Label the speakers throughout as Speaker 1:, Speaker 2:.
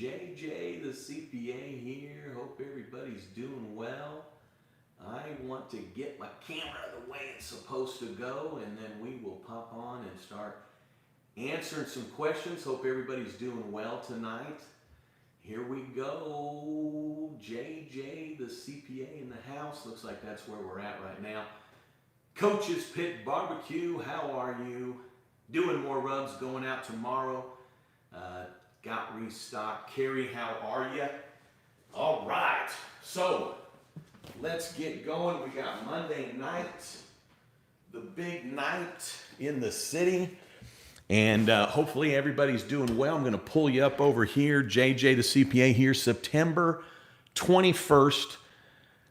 Speaker 1: JJ the CPA here. Hope everybody's doing well. I want to get my camera the way it's supposed to go, and then we will pop on and start answering some questions. Hope everybody's doing well tonight. Here we go. JJ the CPA in the house. Looks like that's where we're at right now. Coach's Pit Barbecue, how are you? Doing more rubs going out tomorrow. Got restocked. Carrie, how are you? All right, so let's get going. We got Monday night, the big night in the city. And hopefully everybody's doing well. I'm going to pull you up over here. JJ the CPA here, September 21st,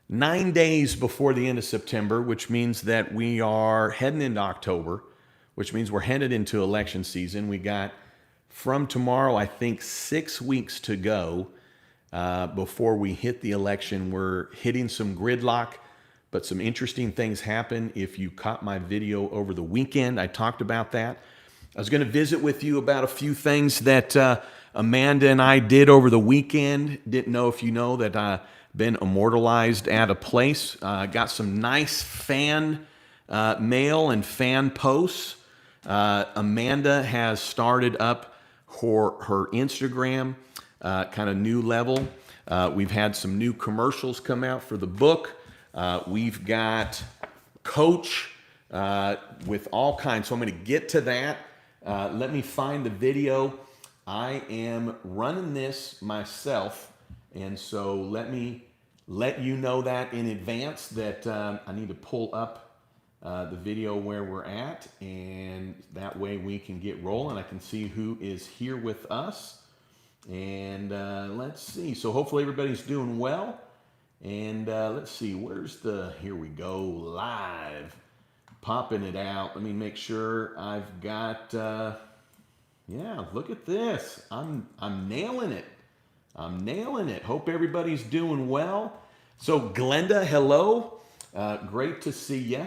Speaker 1: 9 days before the end of September, which means that we are heading into October, which means we're headed into election season. We got from tomorrow, I think, 6 weeks to go before we hit the election. We're hitting some gridlock, but some interesting things happen. If you caught my video over the weekend, I talked about that. I was going to visit with you about a few things that Amanda and I did over the weekend. Didn't know if you know that I've been immortalized at a place. Got some nice fan mail and fan posts. Amanda has started up her Instagram, kind of new level. We've had some new commercials come out for the book. We've got Coach with all kinds. So I'm going to get to that. Let me find the video. I am running this myself, and so let me let you know that in advance that I need to pull up the video where we're at, and that way we can get rolling. I can see who is here with us, and let's see. So hopefully everybody's doing well, and let's see, here we go, live, popping it out. Let me make sure I've got, yeah, look at this. I'm nailing it. I'm nailing it. Hope everybody's doing well. So Glenda, hello. Great to see you.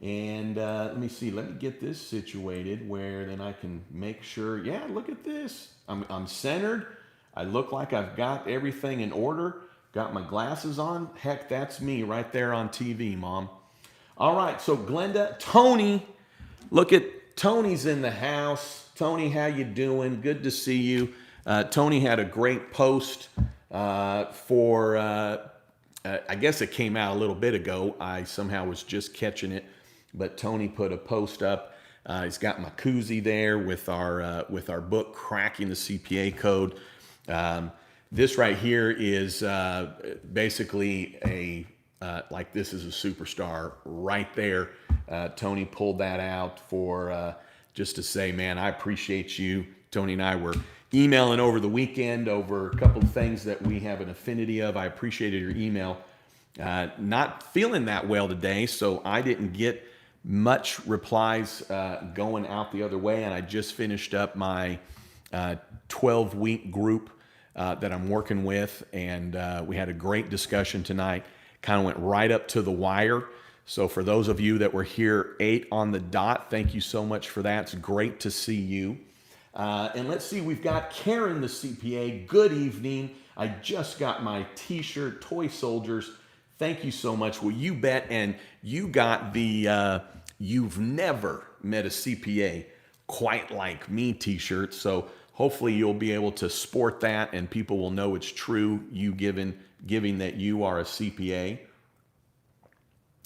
Speaker 1: And let me see, let me get this situated where then I can make sure, yeah, look at this. I'm centered. I look like I've got everything in order. Got my glasses on. Heck, that's me right there on TV, Mom. All right, so Glenda, Tony, look at Tony's in the house. Tony, how you doing? Good to see you. Tony had a great post for, I guess it came out a little bit ago. I somehow was just catching it. But Tony put a post up. He's got my koozie there with our book, Cracking the CPA Code. This right here is basically like this is a superstar right there. Tony pulled that out for just to say, man, I appreciate you. Tony and I were emailing over the weekend over a couple of things that we have an affinity of. I appreciated your email. Not feeling that well today, so I didn't get much replies going out the other way, and I just finished up my 12-week group that I'm working with, and we had a great discussion tonight. Kind of went right up to the wire. So for those of you that were here 8 on the dot, thank you so much for that. It's great to see you. And let's see, we've got Karen the CPA. Good evening. I just got my t-shirt, Toy Soldiers. Thank you so much. Well, you bet. And you got the You've Never Met a CPA Quite Like Me t-shirt. So hopefully you'll be able to sport that and people will know it's true, you giving that you are a CPA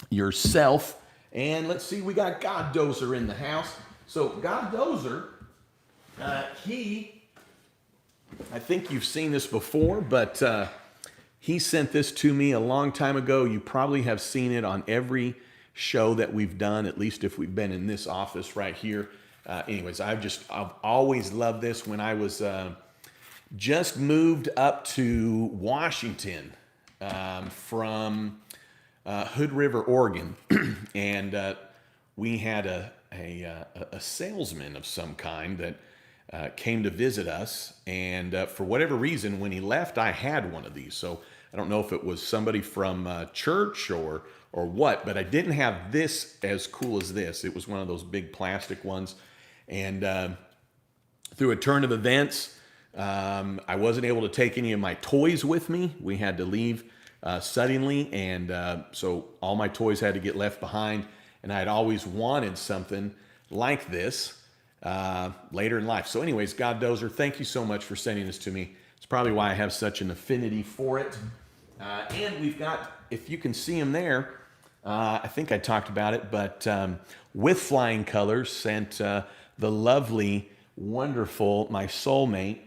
Speaker 1: yourself. And let's see, we got God Dozer in the house. So God Dozer, I think you've seen this before, but he sent this to me a long time ago. You probably have seen it on every show that we've done, at least if we've been in this office right here. Anyways, I've always loved this. When I was just moved up to Washington from Hood River, Oregon, and we had a salesman of some kind that came to visit us, and for whatever reason, when he left, I had one of these. So I don't know if it was somebody from church or what, but I didn't have this as cool as this. It was one of those big plastic ones, and through a turn of events, I wasn't able to take any of my toys with me. We had to leave suddenly, and so all my toys had to get left behind. And I had always wanted something like this later in life. So anyways, God Dozer, thank you so much for sending this to me. It's probably why I have such an affinity for it. And we've got, if you can see them there, I think I talked about it, but with flying colors sent the lovely, wonderful, my soulmate,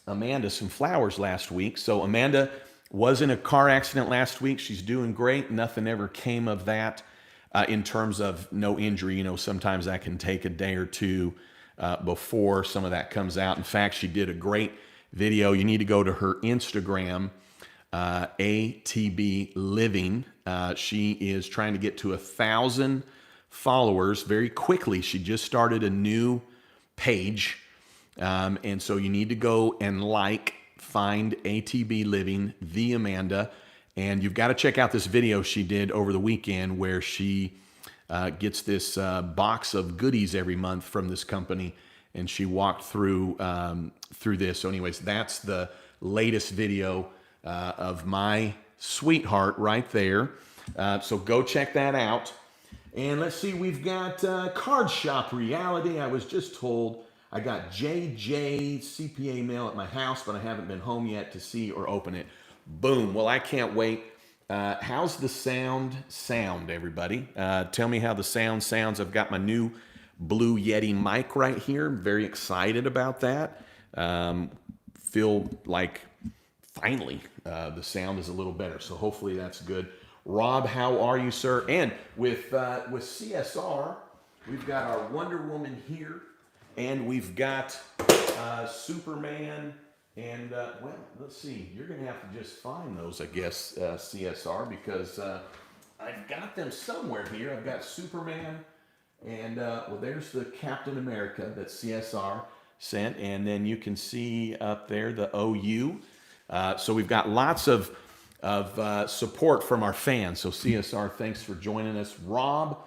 Speaker 1: Amanda, some flowers last week. So Amanda was in a car accident last week. She's doing great. Nothing ever came of that in terms of no injury. You know, sometimes that can take a day or two before some of that comes out. In fact, she did a great video. You need to go to her Instagram, ATB Living. She is trying to get to 1,000 followers very quickly. She just started a new page. And so you need to go and find ATB Living, the Amanda, and you've got to check out this video she did over the weekend where she gets this box of goodies every month from this company, and she walked through this. So anyways, that's the latest video of my sweetheart right there. So go check that out. And let's see, we've got Card Shop Reality. I was just told I got JJ CPA mail at my house, but I haven't been home yet to see or open it. Boom. Well, I can't wait. How's the sound, everybody? Tell me how the sound sounds. I've got my new Blue Yeti mic right here. I'm very excited about that. Feel like finally the sound is a little better, so hopefully that's good. Rob, how are you, sir? And with CSR, we've got our Wonder Woman here. And we've got Superman, and well, let's see. You're going to have to just find those, I guess, CSR, because I've got them somewhere here. I've got Superman, and well, there's the Captain America that CSR sent, and then you can see up there the OU. So we've got lots of support from our fans. So CSR, thanks for joining us. Rob,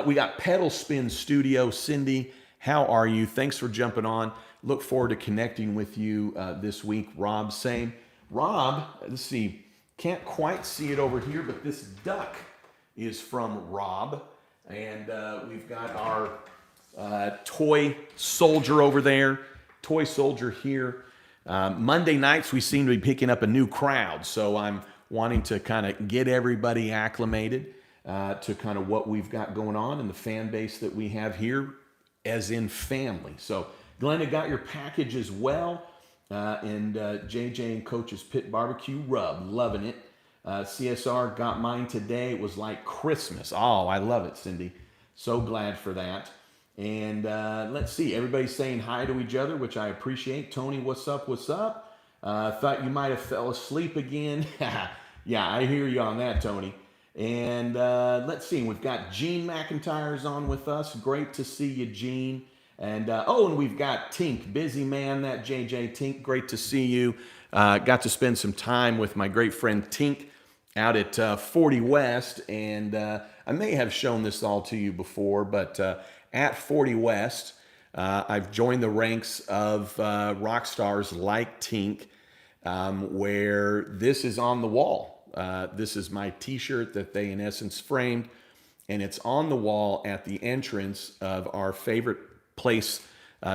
Speaker 1: we got Pedal Spin Studio, Cindy. How are you? Thanks for jumping on. Look forward to connecting with you this week. Rob, same. Rob, let's see, can't quite see it over here, but this duck is from Rob. And we've got our toy soldier over there, toy soldier here. Monday nights, we seem to be picking up a new crowd. So I'm wanting to kind of get everybody acclimated to kind of what we've got going on and the fan base that we have here, as in family. So Glenda got your package as well. And JJ and Coach's Pit Barbecue Rub, loving it. CSR got mine today. It was like Christmas. Oh, I love it, Cindy. So glad for that. And let's see, everybody's saying hi to each other, which I appreciate. Tony, what's up, what's up? Thought you might have fell asleep again. Yeah, I hear you on that, Tony. And let's see, we've got Gene McIntyre's on with us. Great to see you, Gene. And oh, and we've got Tink, busy man, that JJ. Tink, great to see you. Got to spend some time with my great friend Tink out at 40 West. And I may have shown this all to you before, but at 40 West, I've joined the ranks of rock stars like Tink, where this is on the wall. This is my t-shirt that they in essence framed, and it's on the wall at the entrance of our favorite place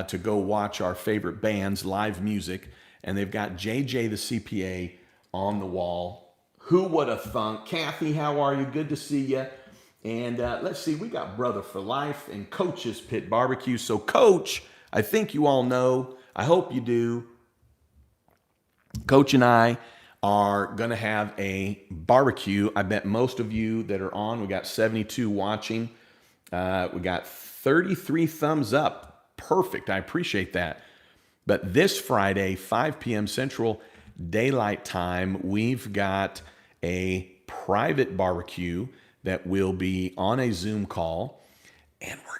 Speaker 1: to go watch our favorite bands, live music, and they've got JJ the CPA on the wall. Who would have thunk? Kathy, how are you? Good to see you. And let's see, we got Brother for Life and Coach's Pit Barbecue. So Coach, I think you all know, I hope you do, Coach and I are going to have a barbecue. I bet most of you that are on, we got 72 watching. We got 33 thumbs up. Perfect. I appreciate that. But this Friday, 5 p.m. Central Daylight Time, we've got a private barbecue that will be on a Zoom call, and we're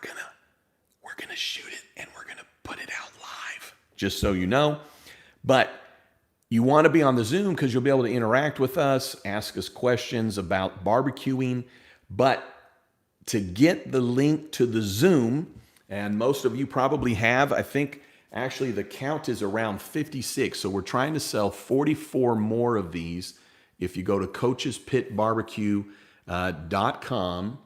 Speaker 1: gonna shoot it and we're gonna put it out live, just so you know. But you want to be on the Zoom because you'll be able to interact with us, ask us questions about barbecuing. But to get the link to the Zoom, and most of you probably have, I think Actually, the count is around 56. So we're trying to sell 44 more of these. If you go to coachespitbarbecue.com,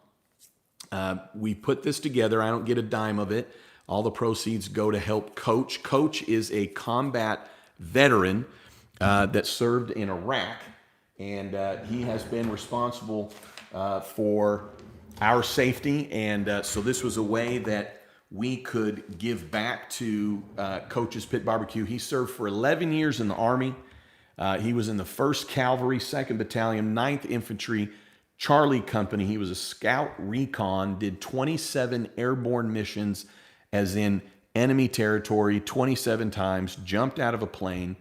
Speaker 1: we put this together. I don't get a dime of it. All the proceeds go to help Coach. Coach is a combat veteran that served in Iraq, and he has been responsible for our safety. And so this was a way that we could give back to Coach's Pit Barbecue. He served for 11 years in the Army. He was in the 1st Cavalry, 2nd Battalion, 9th Infantry, Charlie Company. He was a scout recon, did 27 airborne missions as in enemy territory 27 times, jumped out of a plane,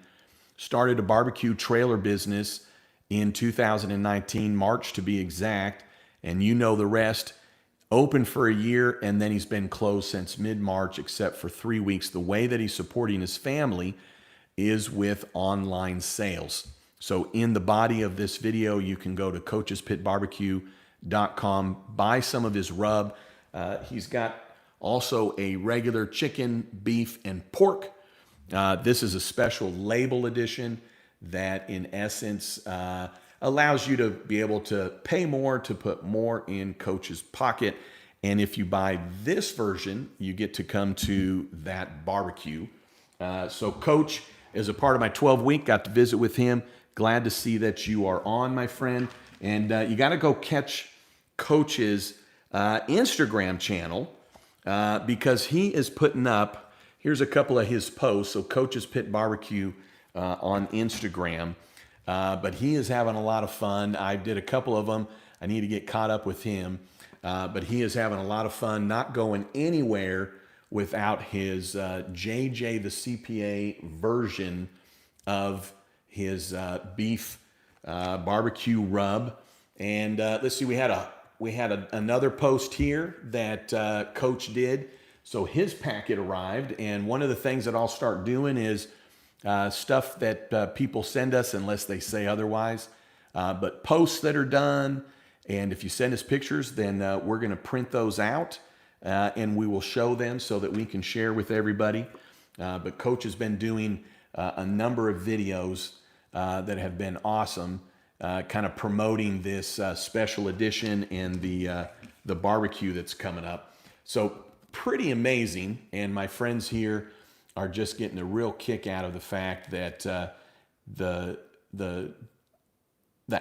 Speaker 1: started a barbecue trailer business in 2019, March to be exact, and you know the rest. Open for a year, and then he's been closed since mid-March except for 3 weeks. The way that he's supporting his family is with online sales. So in the body of this video, you can go to coachespitbarbecue.com, buy some of his rub. He's got also a regular chicken, beef, and pork. This is a special label edition that in essence allows you to be able to pay more to put more in Coach's pocket. And if you buy this version, you get to come to that barbecue. So Coach is a part of my 12-week, got to visit with him. Glad to see that you are on, my friend. And you got to go catch Coach's Instagram channel because he is putting up, here's a couple of his posts. So Coach's Pit Barbecue on Instagram. But he is having a lot of fun. I did a couple of them. I need to get caught up with him. But he is having a lot of fun, not going anywhere without his JJ the CPA version of his beef barbecue rub. And let's see, we had another post here that Coach did. So his packet arrived, and one of the things that I'll start doing is stuff that people send us unless they say otherwise. But posts that are done, and if you send us pictures, then we're going to print those out and we will show them so that we can share with everybody. But Coach has been doing a number of videos that have been awesome, kind of promoting this special edition and the barbecue that's coming up. So pretty amazing, and my friends here are just getting a real kick out of the fact that the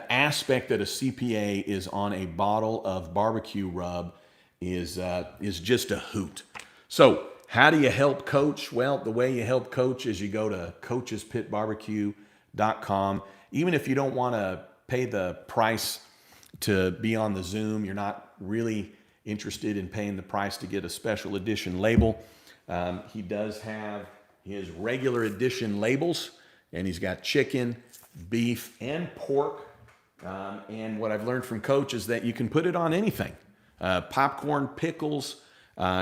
Speaker 1: aspect that a CPA is on a bottle of barbecue rub is just a hoot. So how do you help Coach? Well, the way you help Coach is you go to coachespitbarbecue.com. Even if you don't want to pay the price to be on the Zoom, you're not really interested in paying the price to get a special edition label. He does have his regular edition labels, and he's got chicken, beef, and pork. And what I've learned from Coach is that you can put it on anything. Popcorn, pickles.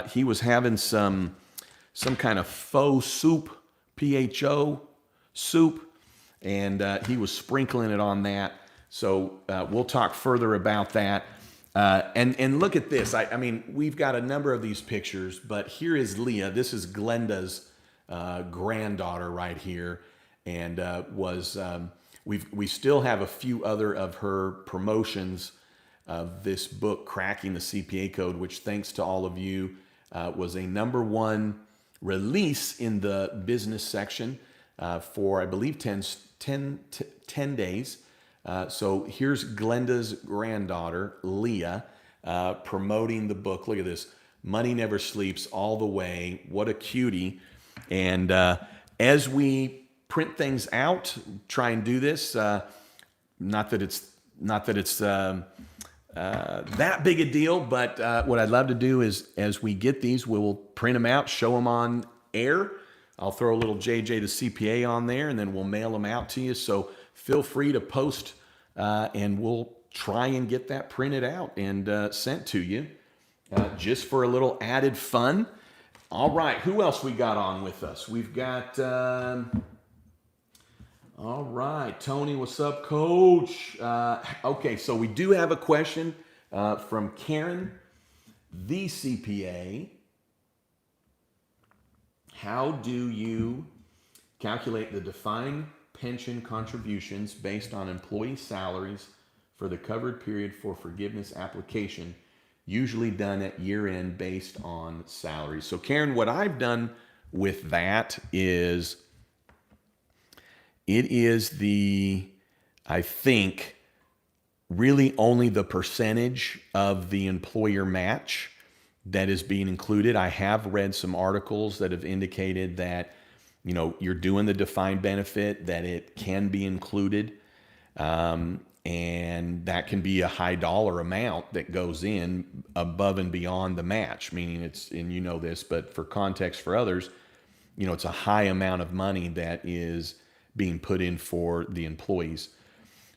Speaker 1: He was having some kind of faux soup, PHO soup, and he was sprinkling it on that. So we'll talk further about that. And look at this. I mean, we've got a number of these pictures, but here is Leah. This is Glenda's granddaughter right here, and we still have a few other of her promotions of this book, Cracking the CPA Code, which, thanks to all of you, was a #1 release in the business section for, I believe, 10 days. So here's Glenda's granddaughter, Leah, promoting the book. Look at this. Money Never Sleeps all the way. What a cutie. And as we print things out, try and do this, not that it's that big a deal, but what I'd love to do is, as we get these, we'll print them out, show them on air. I'll throw a little JJ the CPA on there, and then we'll mail them out to you. So feel free to post, and we'll try and get that printed out and sent to you, just for a little added fun. All right, who else we got on with us? We've got, all right, Tony, what's up, Coach? Okay, so we do have a question from Karen, the CPA. how do you calculate the defined pension contributions based on employee salaries for the covered period for forgiveness application, usually done at year end based on salaries. So Karen, what I've done with that is, it is I think, really only the percentage of the employer match that is being included. I have read some articles that have indicated that, you're doing the defined benefit, that it can be included. And that can be a high dollar amount that goes in above and beyond the match, meaning and this, but for context for others, it's a high amount of money that is being put in for the employees.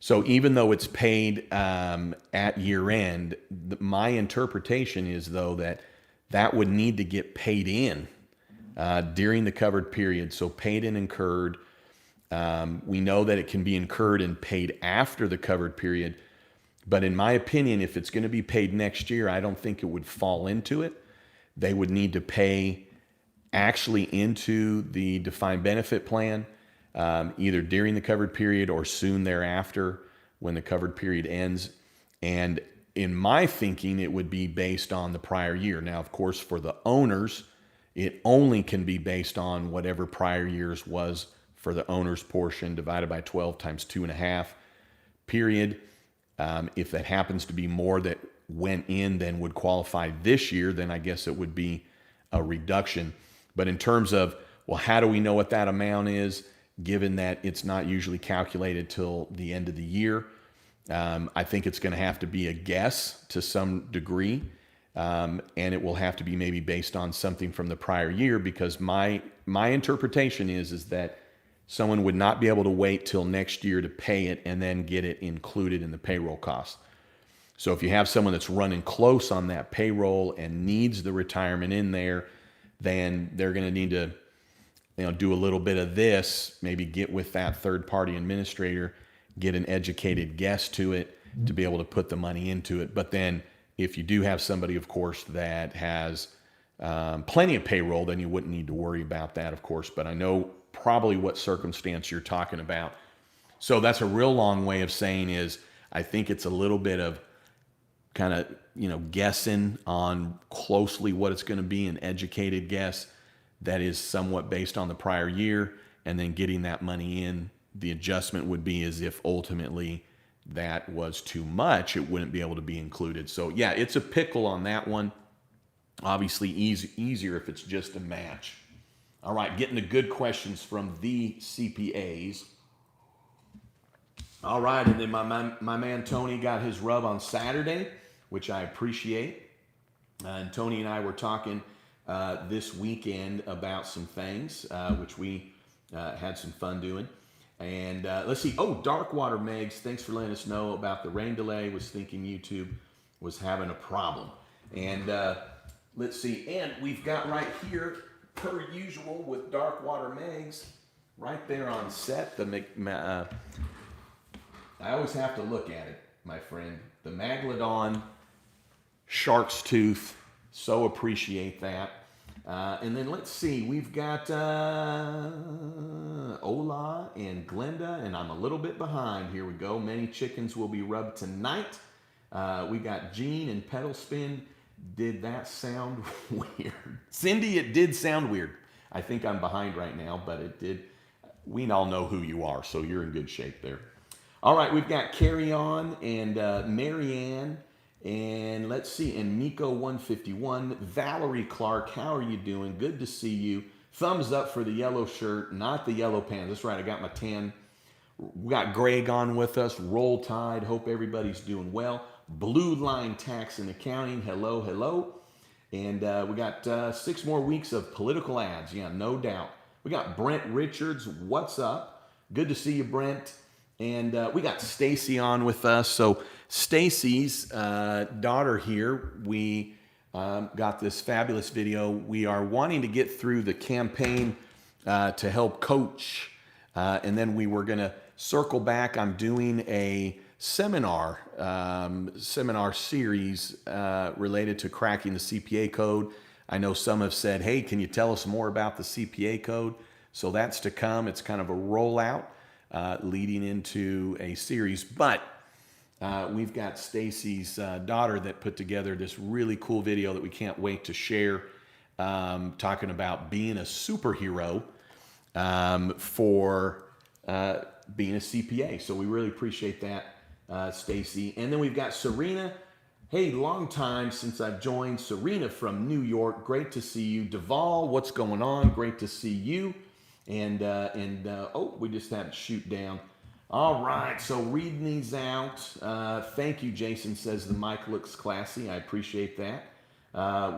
Speaker 1: So even though it's paid at year end, my interpretation is, though, that would need to get paid in during the covered period. So paid and incurred. We know that it can be incurred and paid after the covered period. But in my opinion, if it's going to be paid next year, I don't think it would fall into it. They would need to pay actually into the defined benefit plan, either during the covered period or soon thereafter when the covered period ends. And in my thinking, it would be based on the prior year. Now, of course, for the owners, it only can be based on whatever prior year's was for the owner's portion, divided by 12 times 2.5 period. If that happens to be more that went in than would qualify this year, then I guess it would be a reduction. But in terms of, well, how do we know what that amount is, given that it's not usually calculated till the end of the year? I think it's going to have to be a guess to some degree. And it will have to be maybe based on something from the prior year, because my interpretation is that someone would not be able to wait till next year to pay it and then get it included in the payroll costs. So if you have someone that's running close on that payroll and needs the retirement in there, then they're going to need to do a little bit of this, maybe get with that third-party administrator, get an educated guess to it to be able to put the money into it. But then if you do have somebody, of course, that has plenty of payroll, then you wouldn't need to worry about that, of course. But I know probably what circumstance you're talking about. So that's a real long way of saying is, I think it's a little bit of kind of, guessing on closely what it's going to be, an educated guess that is somewhat based on the prior year, and then getting that money in. The adjustment would be as if ultimately that was too much, it wouldn't be able to be included. So yeah, it's a pickle on that one. Obviously easier if it's just a match. All right, getting the good questions from the CPAs. All right, and then my man Tony got his rub on Saturday, which I appreciate. And Tony and I were talking this weekend about some things, which we had some fun doing. And let's see. Oh, Darkwater Megs, thanks for letting us know about the rain delay. Was thinking YouTube was having a problem. And let's see. And we've got right here, per usual with Darkwater Megs, right there on set. I always have to look at it, my friend. The Megalodon Shark's Tooth. So appreciate that. And then let's see, we've got Ola and Glenda, and I'm a little bit behind. Here we go. Many chickens will be rubbed tonight. We got Gene and Pedal Spin. Did that sound weird? Cindy, it did sound weird. I think I'm behind right now, but it did. We all know who you are, so you're in good shape there. All right, we've got Carry On and Marianne. And let's see, and Nico151, Valerie Clark, how are you doing? Good to see you. Thumbs up for the yellow shirt, not the yellow pants. That's right, I got my tan. We got Greg on with us, Roll Tide, hope everybody's doing well. Blue Line Tax and Accounting, hello, hello. And we got 6 more weeks of political ads, yeah, no doubt. We got Brent Richards, what's up? Good to see you, Brent. And we got Stacy on with us. So Stacy's daughter here, we got this fabulous video. We are wanting to get through the campaign to help coach. And then we were going to circle back. I'm doing a seminar series related to cracking the CPA code. I know some have said, hey, can you tell us more about the CPA code? So that's to come. It's kind of a rollout leading into a series. But we've got Stacy's daughter that put together this really cool video that we can't wait to share, talking about being a superhero for being a CPA. So we really appreciate that, Stacy. And then we've got Serena. Hey, long time since I've joined. Serena from New York. Great to see you. Duval, what's going on? Great to see you. And oh, we just had to shoot down. All right, so reading these out. Thank you, Jason says the mic looks classy. I appreciate that.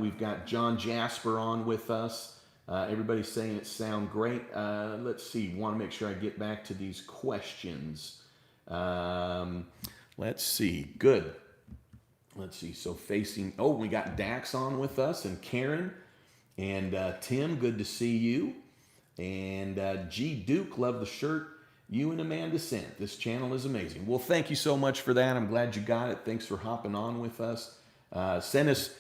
Speaker 1: We've got John Jasper on with us. Everybody's saying it sounds great. Let's see. Want to make sure I get back to these questions. Let's see. Good. Let's see. So facing. Oh, we got Dax on with us and Karen and Tim. Good to see you. And G Duke, love the shirt. You and Amanda sent. This channel is amazing. Well, thank you so much for that. I'm glad you got it. Thanks for hopping on with us. Send us,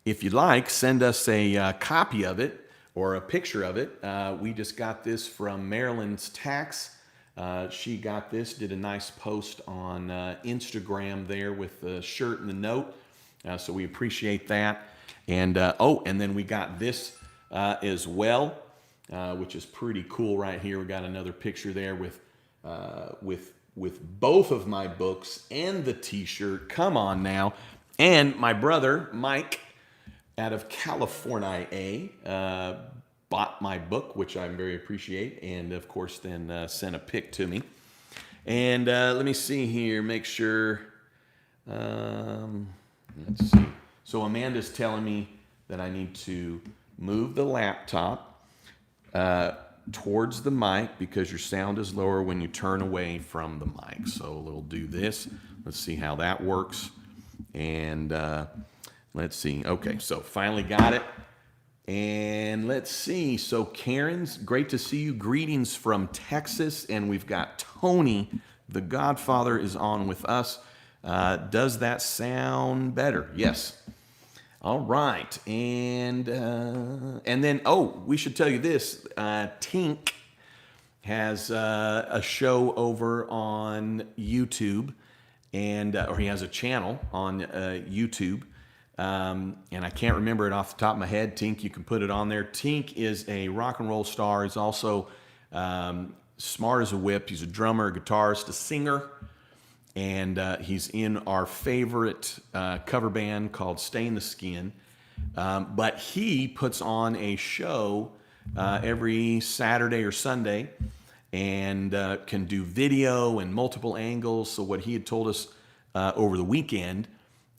Speaker 1: if you'd like, send us a copy of it or a picture of it. We just got this from Maryland's Tax. She got this, did a nice post on Instagram there with the shirt and the note. So we appreciate that. And oh, and then we got this as well, which is pretty cool right here. We got another picture there with both of my books and the t-shirt. Come on now. And my brother, Mike, out of California, bought my book, which I very appreciate, and of course then sent a pic to me. And let me see here, make sure, let's see. So Amanda's telling me that I need to move the laptop towards the mic because your sound is lower when you turn away from the mic. So we'll do this. Let's see how that works. And let's see. Okay, so finally got it. And let's see. So Karen's, great to see you. Greetings from Texas. And we've got Tony, the Godfather, is on with us. Does that sound better? Yes. All right. And then, oh, we should tell you this. Tink has a show over on YouTube, and or he has a channel on YouTube. And I can't remember it off the top of my head. Tink, you can put it on there. Tink is a rock and roll star. He's also smart as a whip. He's a drummer, a guitarist, a singer. And he's in our favorite cover band called Stain the Skin. But he puts on a show every Saturday or Sunday and can do video and multiple angles. So what he had told us over the weekend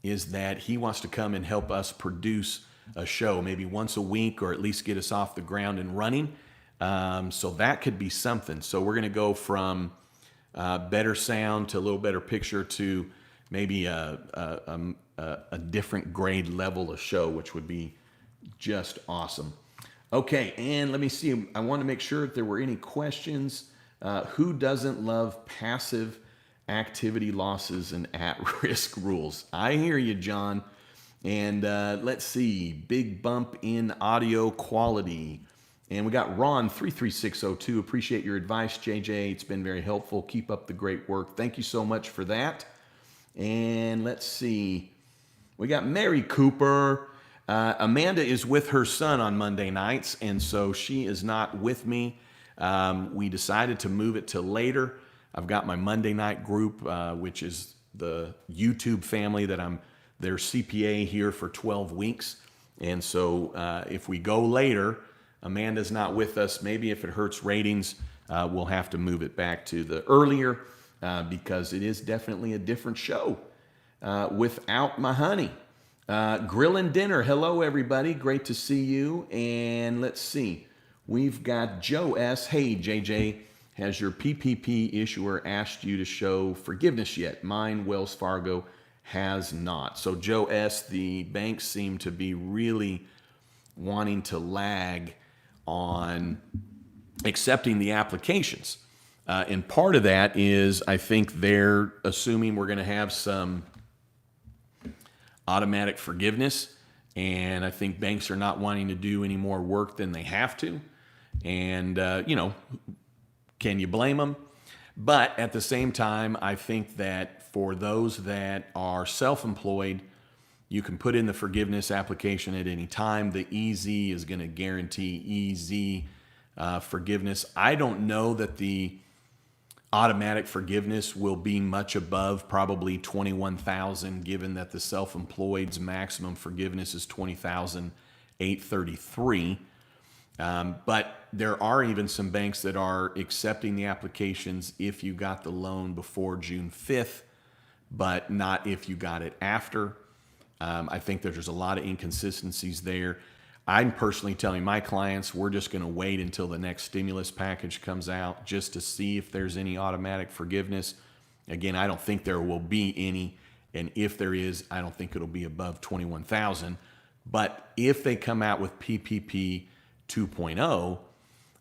Speaker 1: is that he wants to come and help us produce a show maybe once a week, or at least get us off the ground and running. So that could be something. So we're going to go from better sound to a little better picture to maybe a different grade level of show, which would be just awesome. Okay, and let me see. I want to make sure if there were any questions. Who doesn't love passive activity losses and at-risk rules? I hear you, John. And let's see. Big bump in audio quality. And we got Ron 33602. Appreciate your advice, JJ. It's been very helpful. Keep up the great work. Thank you so much for that. And let's see. We got Mary Cooper. Amanda is with her son on Monday nights, and so she is not with me. We decided to move it to later. I've got my Monday night group, which is the YouTube family that I'm their CPA here for 12 weeks. And so if we go later, Amanda's not with us. Maybe if it hurts ratings, we'll have to move it back to the earlier because it is definitely a different show without my honey. Grill and Dinner. Hello, everybody. Great to see you. And let's see. We've got Joe S. Hey, JJ, has your PPP issuer asked you to show forgiveness yet? Mine, Wells Fargo, has not. So Joe S., the banks seem to be really wanting to lag on accepting the applications. And part of that is I think they're assuming we're going to have some automatic forgiveness. And I think banks are not wanting to do any more work than they have to. And, can you blame them? But at the same time, I think that for those that are self-employed, you can put in the forgiveness application at any time. The EZ is going to guarantee EZ forgiveness. I don't know that the automatic forgiveness will be much above probably $21,000, given that the self-employed's maximum forgiveness is $20,833. But there are even some banks that are accepting the applications if you got the loan before June 5th, but not if you got it after. I think there's a lot of inconsistencies there. I'm personally telling my clients we're just going to wait until the next stimulus package comes out just to see if there's any automatic forgiveness. Again, I don't think there will be any, and if there is, I don't think it'll be above 21,000. But if they come out with PPP 2.0,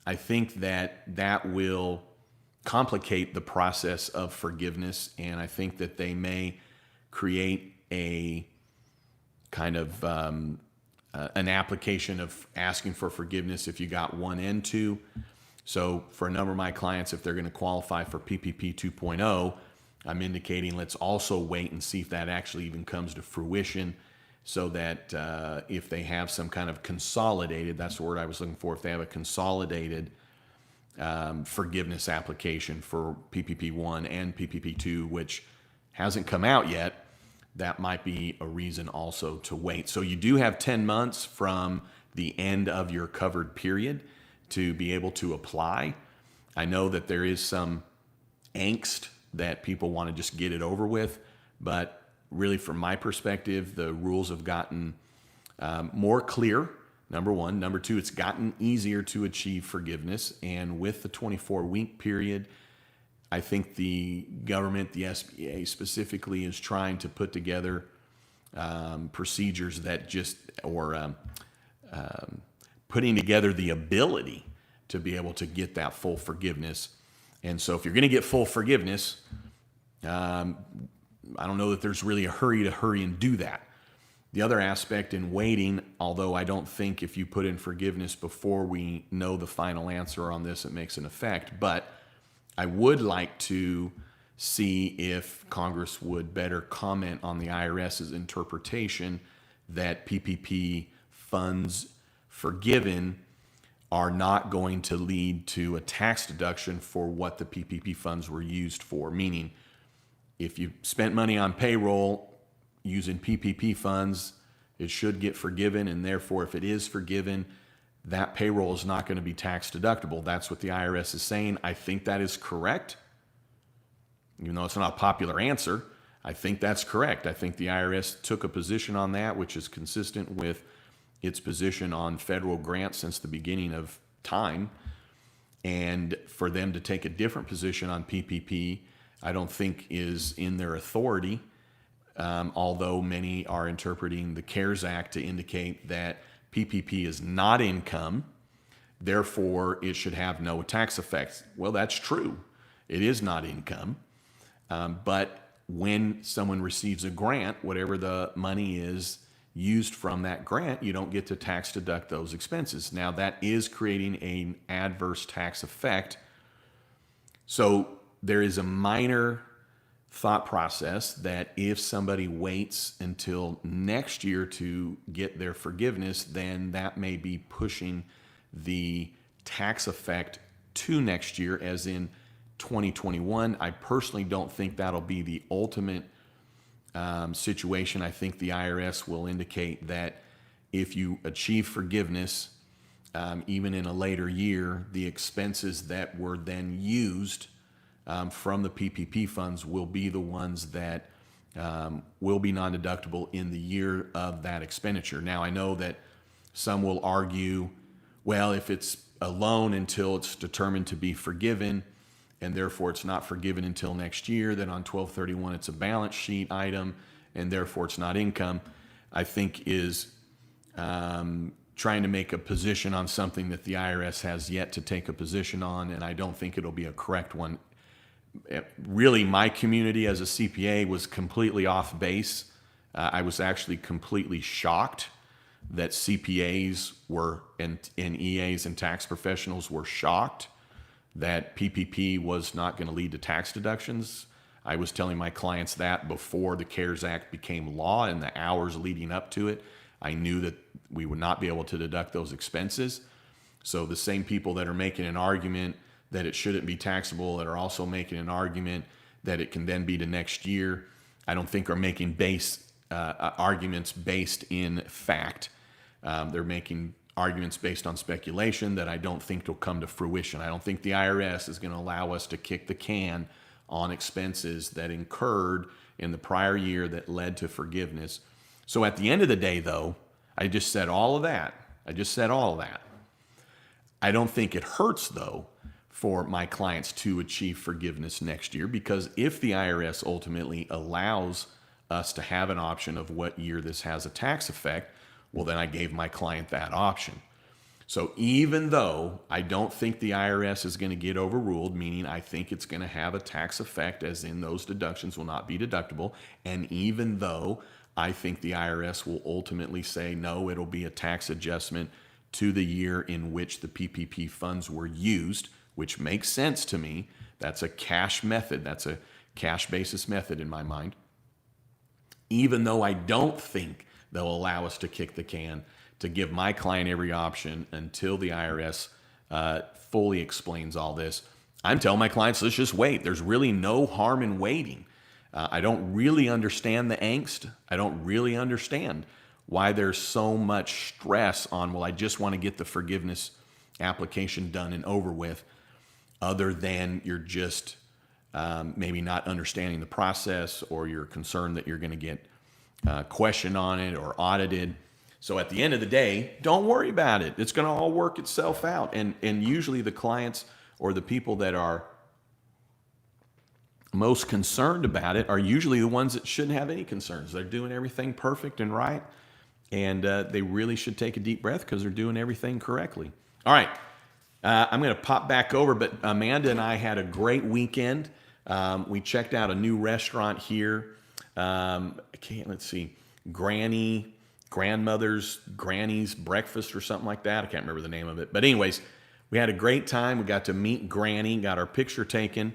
Speaker 1: I think that will complicate the process of forgiveness, and I think that they may create a kind of an application of asking for forgiveness if you got 1 and 2. So for a number of my clients, if they're going to qualify for PPP 2.0, I'm indicating let's also wait and see if that actually even comes to fruition, so that if they have some kind of consolidated, that's the word I was looking for, if they have a consolidated forgiveness application for PPP 1 and PPP 2, which hasn't come out yet, that might be a reason also to wait. So you do have 10 months from the end of your covered period to be able to apply. I know that there is some angst that people want to just get it over with, but really from my perspective, the rules have gotten more clear, number one. Number two, it's gotten easier to achieve forgiveness. And with the 24-week period, I think the government, the SBA specifically, is trying to put together procedures that putting together the ability to be able to get that full forgiveness. And so if you're going to get full forgiveness, I don't know that there's really a hurry and do that. The other aspect in waiting, although I don't think if you put in forgiveness before we know the final answer on this, it makes an effect, but I would like to see if Congress would better comment on the IRS's interpretation that PPP funds forgiven are not going to lead to a tax deduction for what the PPP funds were used for. Meaning, if you spent money on payroll using PPP funds, it should get forgiven, and therefore if it is forgiven, that payroll is not going to be tax deductible. That's what the IRS is saying. I think that is correct. Even though it's not a popular answer, I think that's correct. I think the IRS took a position on that, which is consistent with its position on federal grants since the beginning of time. And for them to take a different position on PPP, I don't think is in their authority, although many are interpreting the CARES Act to indicate that PPP is not income, therefore it should have no tax effects. Well, that's true. It is not income. But when someone receives a grant, whatever the money is used from that grant, you don't get to tax deduct those expenses. Now, that is creating an adverse tax effect. So there is a minor thought process that if somebody waits until next year to get their forgiveness, then that may be pushing the tax effect to next year, as in 2021. I personally don't think that'll be the ultimate situation. I think the IRS will indicate that if you achieve forgiveness, even in a later year, the expenses that were then used from the PPP funds will be the ones that will be non-deductible in the year of that expenditure. Now, I know that some will argue, well, if it's a loan until it's determined to be forgiven, and therefore it's not forgiven until next year, then on 12/31 it's a balance sheet item, and therefore it's not income, I think is trying to make a position on something that the IRS has yet to take a position on, and I don't think it'll be a correct one. Really, my community as a CPA was completely off base. I was actually completely shocked
Speaker 2: that CPAs were and EAs and tax professionals were shocked that PPP was not going to lead to tax deductions. I was telling my clients that before the CARES Act became law, in the hours leading up to it. I knew that we would not be able to deduct those expenses. So the same people that are making an argument that it shouldn't be taxable, that are also making an argument that it can then be to next year, I don't think are making arguments based in fact. They're making arguments based on speculation that I don't think will come to fruition. I don't think the IRS is going to allow us to kick the can on expenses that incurred in the prior year that led to forgiveness. So at the end of the day, though, I just said all of that. I don't think it hurts, though, for my clients to achieve forgiveness next year, because if the IRS ultimately allows us to have an option of what year this has a tax effect, well, then I gave my client that option. So even though I don't think the IRS is going to get overruled, meaning I think it's going to have a tax effect, as in those deductions will not be deductible, and even though I think the IRS will ultimately say, no, it'll be a tax adjustment to the year in which the PPP funds were used, which makes sense to me. That's a cash method. That's a cash basis method in my mind. Even though I don't think they'll allow us to kick the can, to give my client every option until the IRS fully explains all this, I'm telling my clients, let's just wait. There's really no harm in waiting. I don't really understand the angst. I don't really understand why there's so much stress on, well, I just want to get the forgiveness application done and over with, other than you're just maybe not understanding the process, or you're concerned that you're going to get questioned on it or audited. So at the end of the day, don't worry about it. It's going to all work itself out. And usually the clients or the people that are most concerned about it are usually the ones that shouldn't have any concerns. They're doing everything perfect and right. And they really should take a deep breath because they're doing everything correctly. All right. I'm going to pop back over, but Amanda and I had a great weekend. We checked out a new restaurant here. Let's see, Grandmother's Granny's Breakfast or something like that. I can't remember the name of it. But anyways, we had a great time. We got to meet Granny, got our picture taken.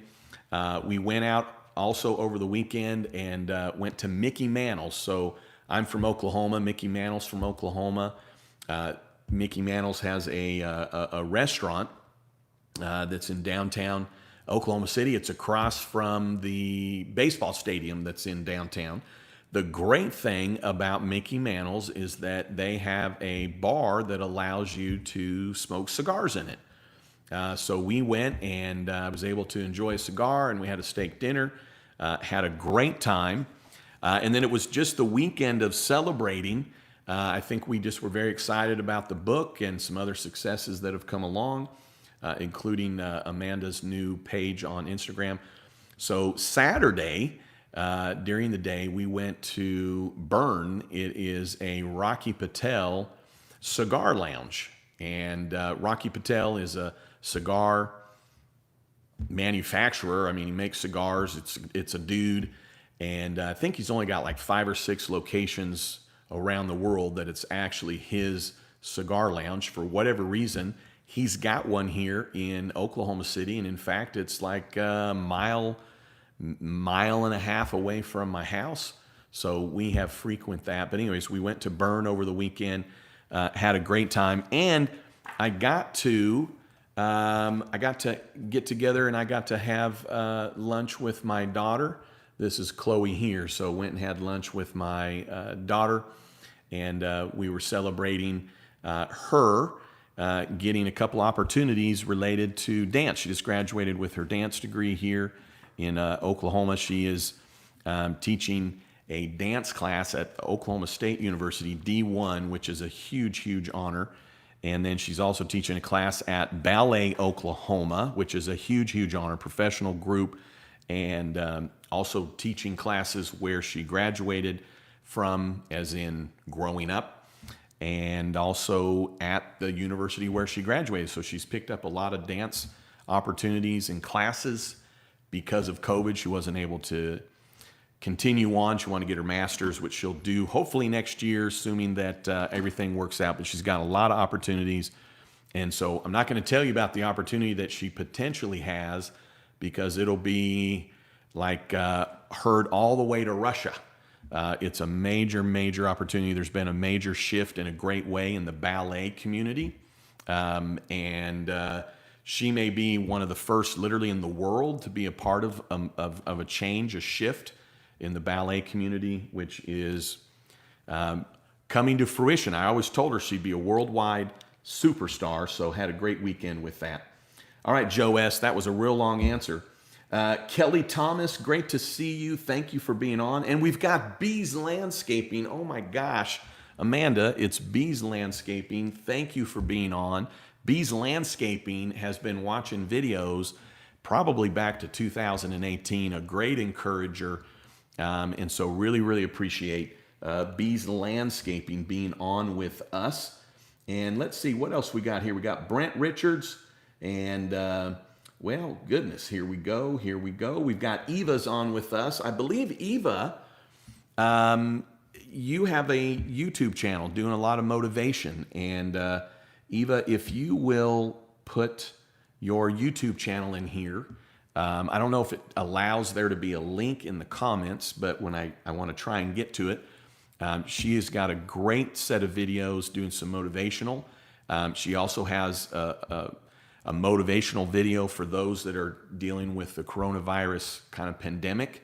Speaker 2: We went out also over the weekend and went to Mickey Mantle's. So I'm from Oklahoma. Mickey Mantle's from Oklahoma. Mickey Mantle's has a restaurant that's in downtown Oklahoma City. It's across from the baseball stadium that's in downtown. The great thing about Mickey Mantle's is that they have a bar that allows you to smoke cigars in it. So we went and I was able to enjoy a cigar, and we had a steak dinner, had a great time. And then it was just the weekend of celebrating. I think we just were very excited about the book and some other successes that have come along, including Amanda's new page on Instagram. So Saturday, during the day, we went to Burn. It is a Rocky Patel cigar lounge. And Rocky Patel is a cigar manufacturer. I mean, he makes cigars. It's a dude. And I think he's only got like 5 or 6 locations around the world that it's actually his cigar lounge. For whatever reason, he's got one here in Oklahoma City. And in fact, it's like a mile and a half away from my house. So we have frequent that. But anyways, we went to Burn over the weekend, had a great time. And I got to get together and I got to have lunch with my daughter. This is Chloe here. So went and had lunch with my daughter, and we were celebrating her getting a couple opportunities related to dance. She just graduated with her dance degree here in Oklahoma. She is teaching a dance class at Oklahoma State University, D1, which is a huge, huge honor. And then she's also teaching a class at Ballet Oklahoma, which is a huge, huge honor, professional group, and also teaching classes where she graduated from, as in growing up, and also at the university where she graduated. So she's picked up a lot of dance opportunities and classes. Because of COVID, she wasn't able to continue on. She wanted to get her master's, which she'll do hopefully next year, assuming that everything works out. But she's got a lot of opportunities. And so I'm not going to tell you about the opportunity that she potentially has, because it'll be like heard all the way to Russia. It's a major, major opportunity. There's been a major shift in a great way in the ballet community. She may be one of the first literally in the world to be a part of a change, a shift in the ballet community, which is coming to fruition. I always told her she'd be a worldwide superstar, so had a great weekend with that. All right, Joe S., that was a real long answer. Kelly Thomas, great to see you. Thank you for being on. And we've got Bees Landscaping. Oh my gosh, Amanda, it's Bees Landscaping. Thank you for being on. Bees Landscaping has been watching videos probably back to 2018, a great encourager. And so really, really appreciate Bees Landscaping being on with us. And let's see what else we got here. We got Brent Richards and, well, goodness, here we go. We've got Eva's on with us. I believe, Eva, you have a YouTube channel doing a lot of motivation. And Eva, if you will put your YouTube channel in here, I don't know if it allows there to be a link in the comments, but when I want to try and get to it, she has got a great set of videos doing some motivational. She also has a motivational video for those that are dealing with the coronavirus kind of pandemic.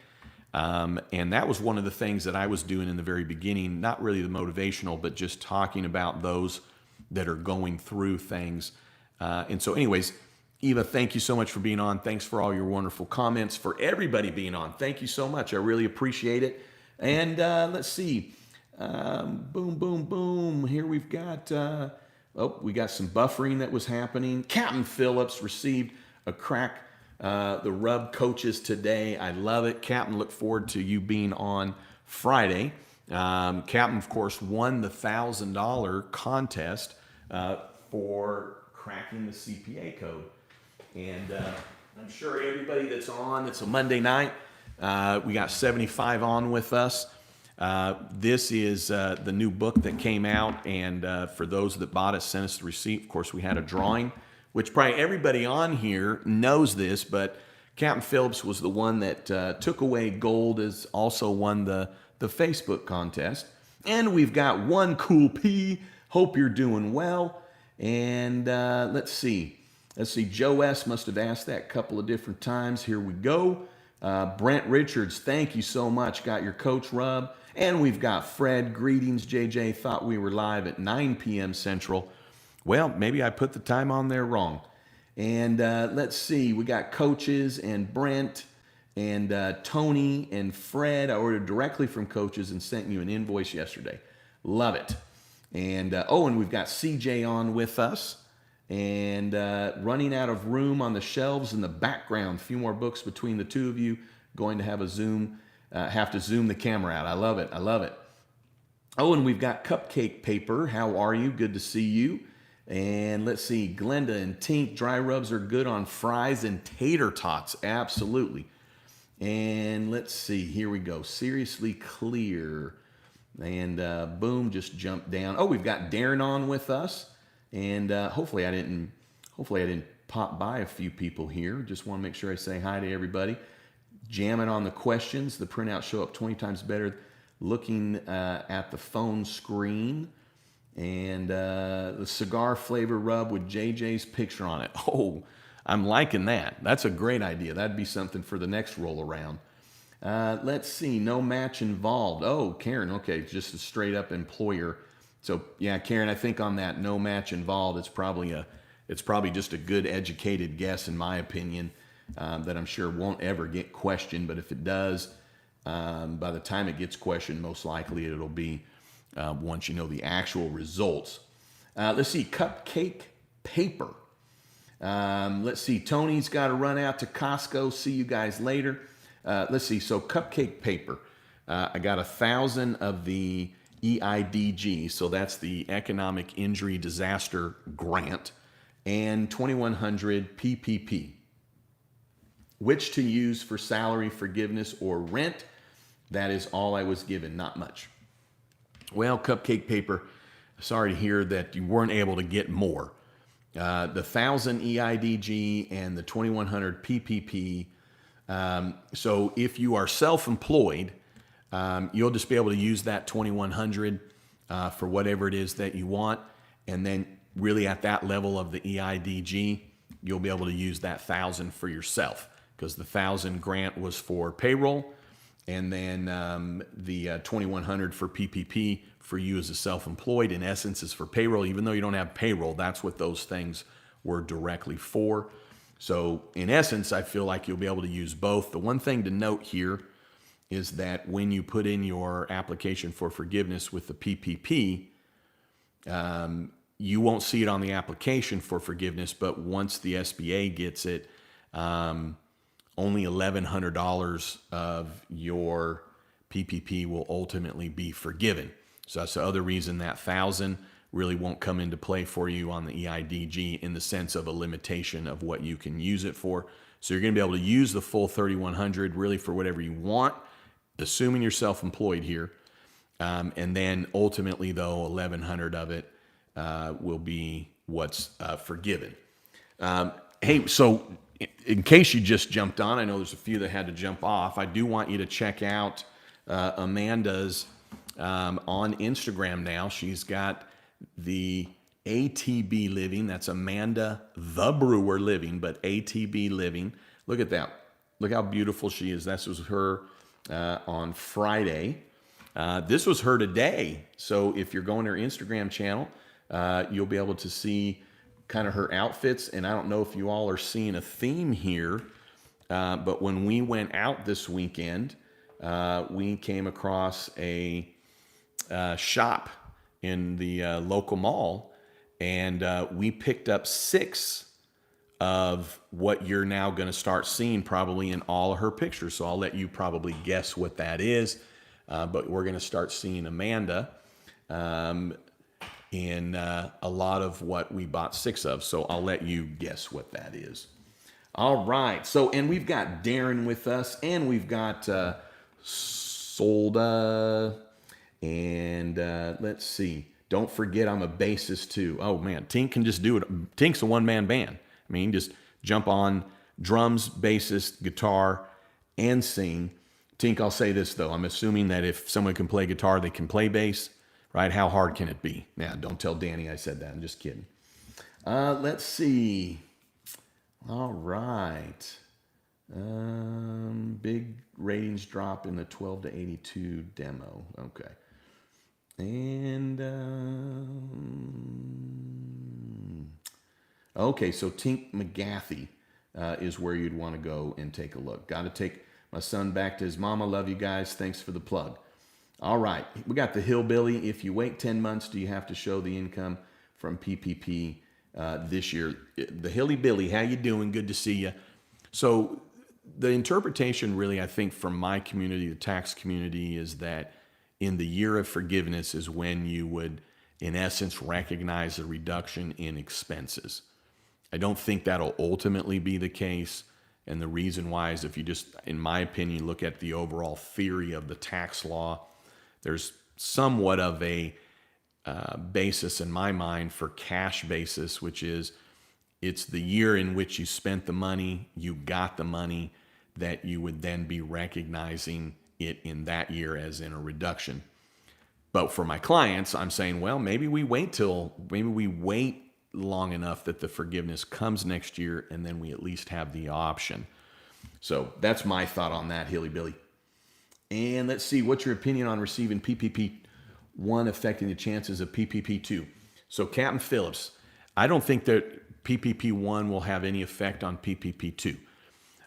Speaker 2: And that was one of the things that I was doing in the very beginning, not really the motivational, but just talking about those that are going through things. And so anyways, Eva, thank you so much for being on. Thanks for all your wonderful comments, for everybody being on. Thank you so much. I really appreciate it. And let's see. Boom, boom, boom. Here we've got, we got some buffering that was happening. Captain Phillips received a crack the rub coaches today. I love it. Captain, look forward to you being on Friday. Captain, of course, won the $1,000 contest for cracking the CPA code. And I'm sure everybody that's on, it's a Monday night. We got 75 on with us. This is the new book that came out, and for those that bought it, sent us the receipt. Of course, we had a drawing, which probably everybody on here knows this, but Captain Phillips was the one that took away gold, as also won the Facebook contest. And we've got one cool P. Hope you're doing well. And let's see. Joe S. must have asked that a couple of different times. Here we go. Brent Richards, thank you so much. Got your coach rub. And we've got Fred. Greetings, JJ. Thought we were live at 9 p.m. Central. Well, maybe I put the time on there wrong. And let's see. We got coaches and Brent and Tony and Fred. I ordered directly from coaches and sent you an invoice yesterday. Love it. And and we've got CJ on with us. And running out of room on the shelves in the background. A few more books between the two of you. Going to have a zoom, have to zoom the camera out. I love it. Oh, and we've got Cupcake Paper. How are you? Good to see you. And let's see, Glenda and Tink. Dry rubs are good on fries and tater tots. Absolutely. And let's see, here we go. Seriously Clear. And boom, just jumped down. Oh, we've got Darren on with us. And hopefully I didn't pop by a few people here. Just want to make sure I say hi to everybody. Jamming on the questions. The printouts show up 20 times better looking at the phone screen. And the cigar flavor rub with JJ's picture on it. Oh, I'm liking that. That's a great idea. That'd be something for the next roll around. Let's see. No match involved. Oh, Karen. Okay, just a straight up employer. So yeah, Karen, I think on that no match involved, it's probably just a good educated guess, in my opinion, that I'm sure won't ever get questioned. But if it does, by the time it gets questioned, most likely it'll be once you know the actual results. Let's see, Cupcake Paper. Let's see, Tony's got to run out to Costco. See you guys later. Let's see, so Cupcake Paper. I got 1,000 of the EIDG, so that's the Economic Injury Disaster Grant, and 2,100 PPP. Which to use for salary forgiveness or rent? That is all I was given, not much. Well, Cupcake Paper, sorry to hear that you weren't able to get more. The 1,000 EIDG and the 2,100 PPP. So if you are self-employed, you'll just be able to use that 2,100 for whatever it is that you want. And then really at that level of the EIDG, you'll be able to use that 1,000 for yourself, because the 1,000 grant was for payroll, and then the 2,100 for PPP for you as a self-employed, in essence, is for payroll. Even though you don't have payroll, that's what those things were directly for. So in essence, I feel like you'll be able to use both. The one thing to note here is that when you put in your application for forgiveness with the PPP, you won't see it on the application for forgiveness, but once the SBA gets it, only $1,100 of your PPP will ultimately be forgiven. So that's the other reason that 1,000 really won't come into play for you on the EIDG in the sense of a limitation of what you can use it for. So you're going to be able to use the full 3,100 really for whatever you want, assuming you're self-employed here. And then ultimately, though, 1,100 of it will be what's forgiven. Hey, so in case you just jumped on, I know there's a few that had to jump off. I do want you to check out Amanda's on Instagram now. She's got the ATB Living. That's Amanda the Brewer Living, but ATB Living. Look at that. Look how beautiful she is. This was her on Friday. This was her today. So if you're going to her Instagram channel, you'll be able to see kind of her outfits. And I don't know if you all are seeing a theme here, but when we went out this weekend, we came across a shop in the local mall, and we picked up 6 of what you're now going to start seeing probably in all of her pictures. So I'll let you probably guess what that is, but we're going to start seeing Amanda in a lot of what we bought 6 of. So I'll let you guess what that is. All right. So, and we've got Darren with us, and we've got Solda, and let's see. Don't forget I'm a bassist too. Oh man, Tink can just do it. Tink's a one-man band. I mean, just jump on drums, bassist, guitar, and sing. Tink, I'll say this though. I'm assuming that if someone can play guitar, they can play bass, right? How hard can it be? Now, don't tell Danny I said that. I'm just kidding. Let's see. All right. Big ratings drop in the 12 to 82 demo. Okay. And okay, so Tink McGathy is where you'd want to go and take a look. Got to take my son back to his mama. Love you guys. Thanks for the plug. All right, we got the Hillbilly. If you wait 10 months, do you have to show the income from PPP this year? The Hillbilly, how you doing? Good to see you. So the interpretation really, I think, from my community, the tax community, is that in the year of forgiveness is when you would, in essence, recognize a reduction in expenses. I don't think that'll ultimately be the case. And the reason why is if you just, in my opinion, look at the overall theory of the tax law, there's somewhat of a basis in my mind for cash basis, which is it's the year in which you spent the money, you got the money, that you would then be recognizing it in that year as in a reduction. But for my clients, I'm saying, well, maybe we wait long enough that the forgiveness comes next year, and then we at least have the option. So that's my thought on that, Hilly-Billy. And let's see, what's your opinion on receiving PPP-1 affecting the chances of PPP-2? So Captain Phillips, I don't think that PPP-1 will have any effect on PPP-2.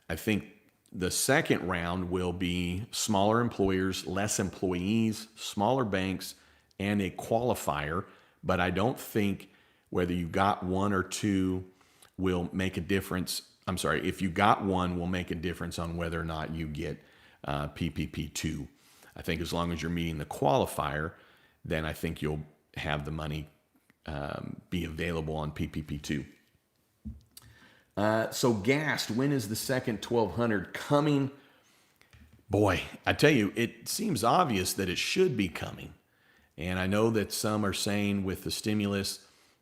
Speaker 2: I think the second round will be smaller employers, less employees, smaller banks, and a qualifier. But I don't think whether you got 1 or 2 will make a difference. I'm sorry, if you got 1 will make a difference on whether or not you get PPP-2. I think as long as you're meeting the qualifier, then I think you'll have the money be available on PPP-2. So Gast, when is the second 1,200 coming? Boy, I tell you, it seems obvious that it should be coming. And I know that some are saying with the stimulus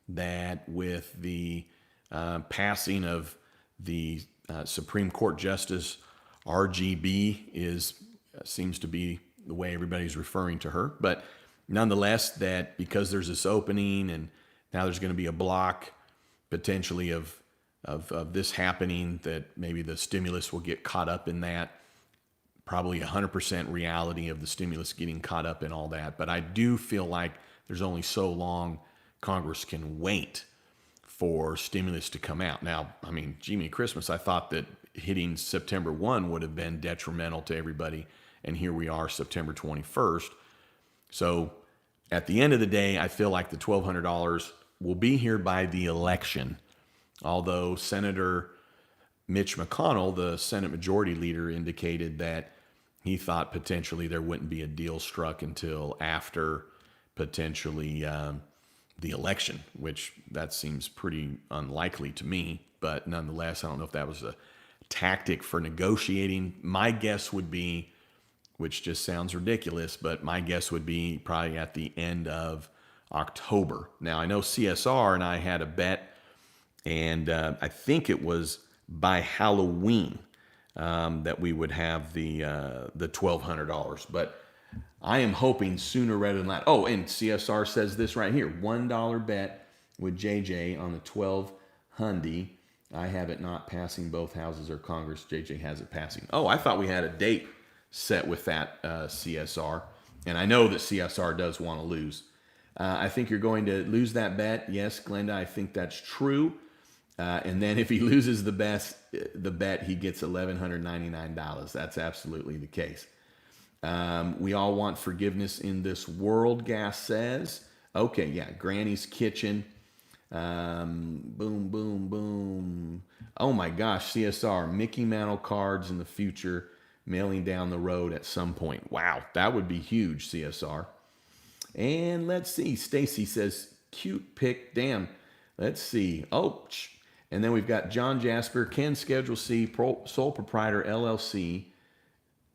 Speaker 2: that with the passing of the Supreme Court Justice RGB seems to be the way everybody's referring to her. But nonetheless, that because there's this opening and now there's going to be a block potentially of this happening, that maybe the stimulus will get caught up in that. Probably 100% reality of the stimulus getting caught up in all that. But I do feel like there's only so long Congress can wait for stimulus to come out. Now, I mean, Jiminy Christmas, I thought that hitting September 1 would have been detrimental to everybody. And here we are, September 21st. So at the end of the day, I feel like the $1,200 will be here by the election. Although Senator Mitch McConnell, the Senate Majority Leader, indicated that he thought potentially there wouldn't be a deal struck until after potentially the election, which that seems pretty unlikely to me. But nonetheless, I don't know if that was a tactic for negotiating. My guess would be, which just sounds ridiculous, but my guess would be probably at the end of October. Now, I know CSR and I had a bet, and I think it was by Halloween that we would have the $1,200. But I am hoping sooner rather than later. Oh, and CSR says this right here: $1 bet with JJ on the 12 Hyundai. I have it not passing both houses or Congress. JJ has it passing. Oh, I thought we had a date set with that CSR, and I know that CSR does want to lose. I think you're going to lose that bet. Yes, Glenda, I think that's true. And then if he loses the bet, he gets $1,199. That's absolutely the case. We all want forgiveness in this world, Gas says. Okay, yeah, Granny's Kitchen. Boom, boom, boom. Oh my gosh, CSR, Mickey Mantle cards in the future, mailing down the road at some point. Wow, that would be huge, CSR. And let's see, Stacy says, cute pic, damn. Let's see. Oh, and then we've got John Jasper, Ken Schedule C, sole proprietor, LLC,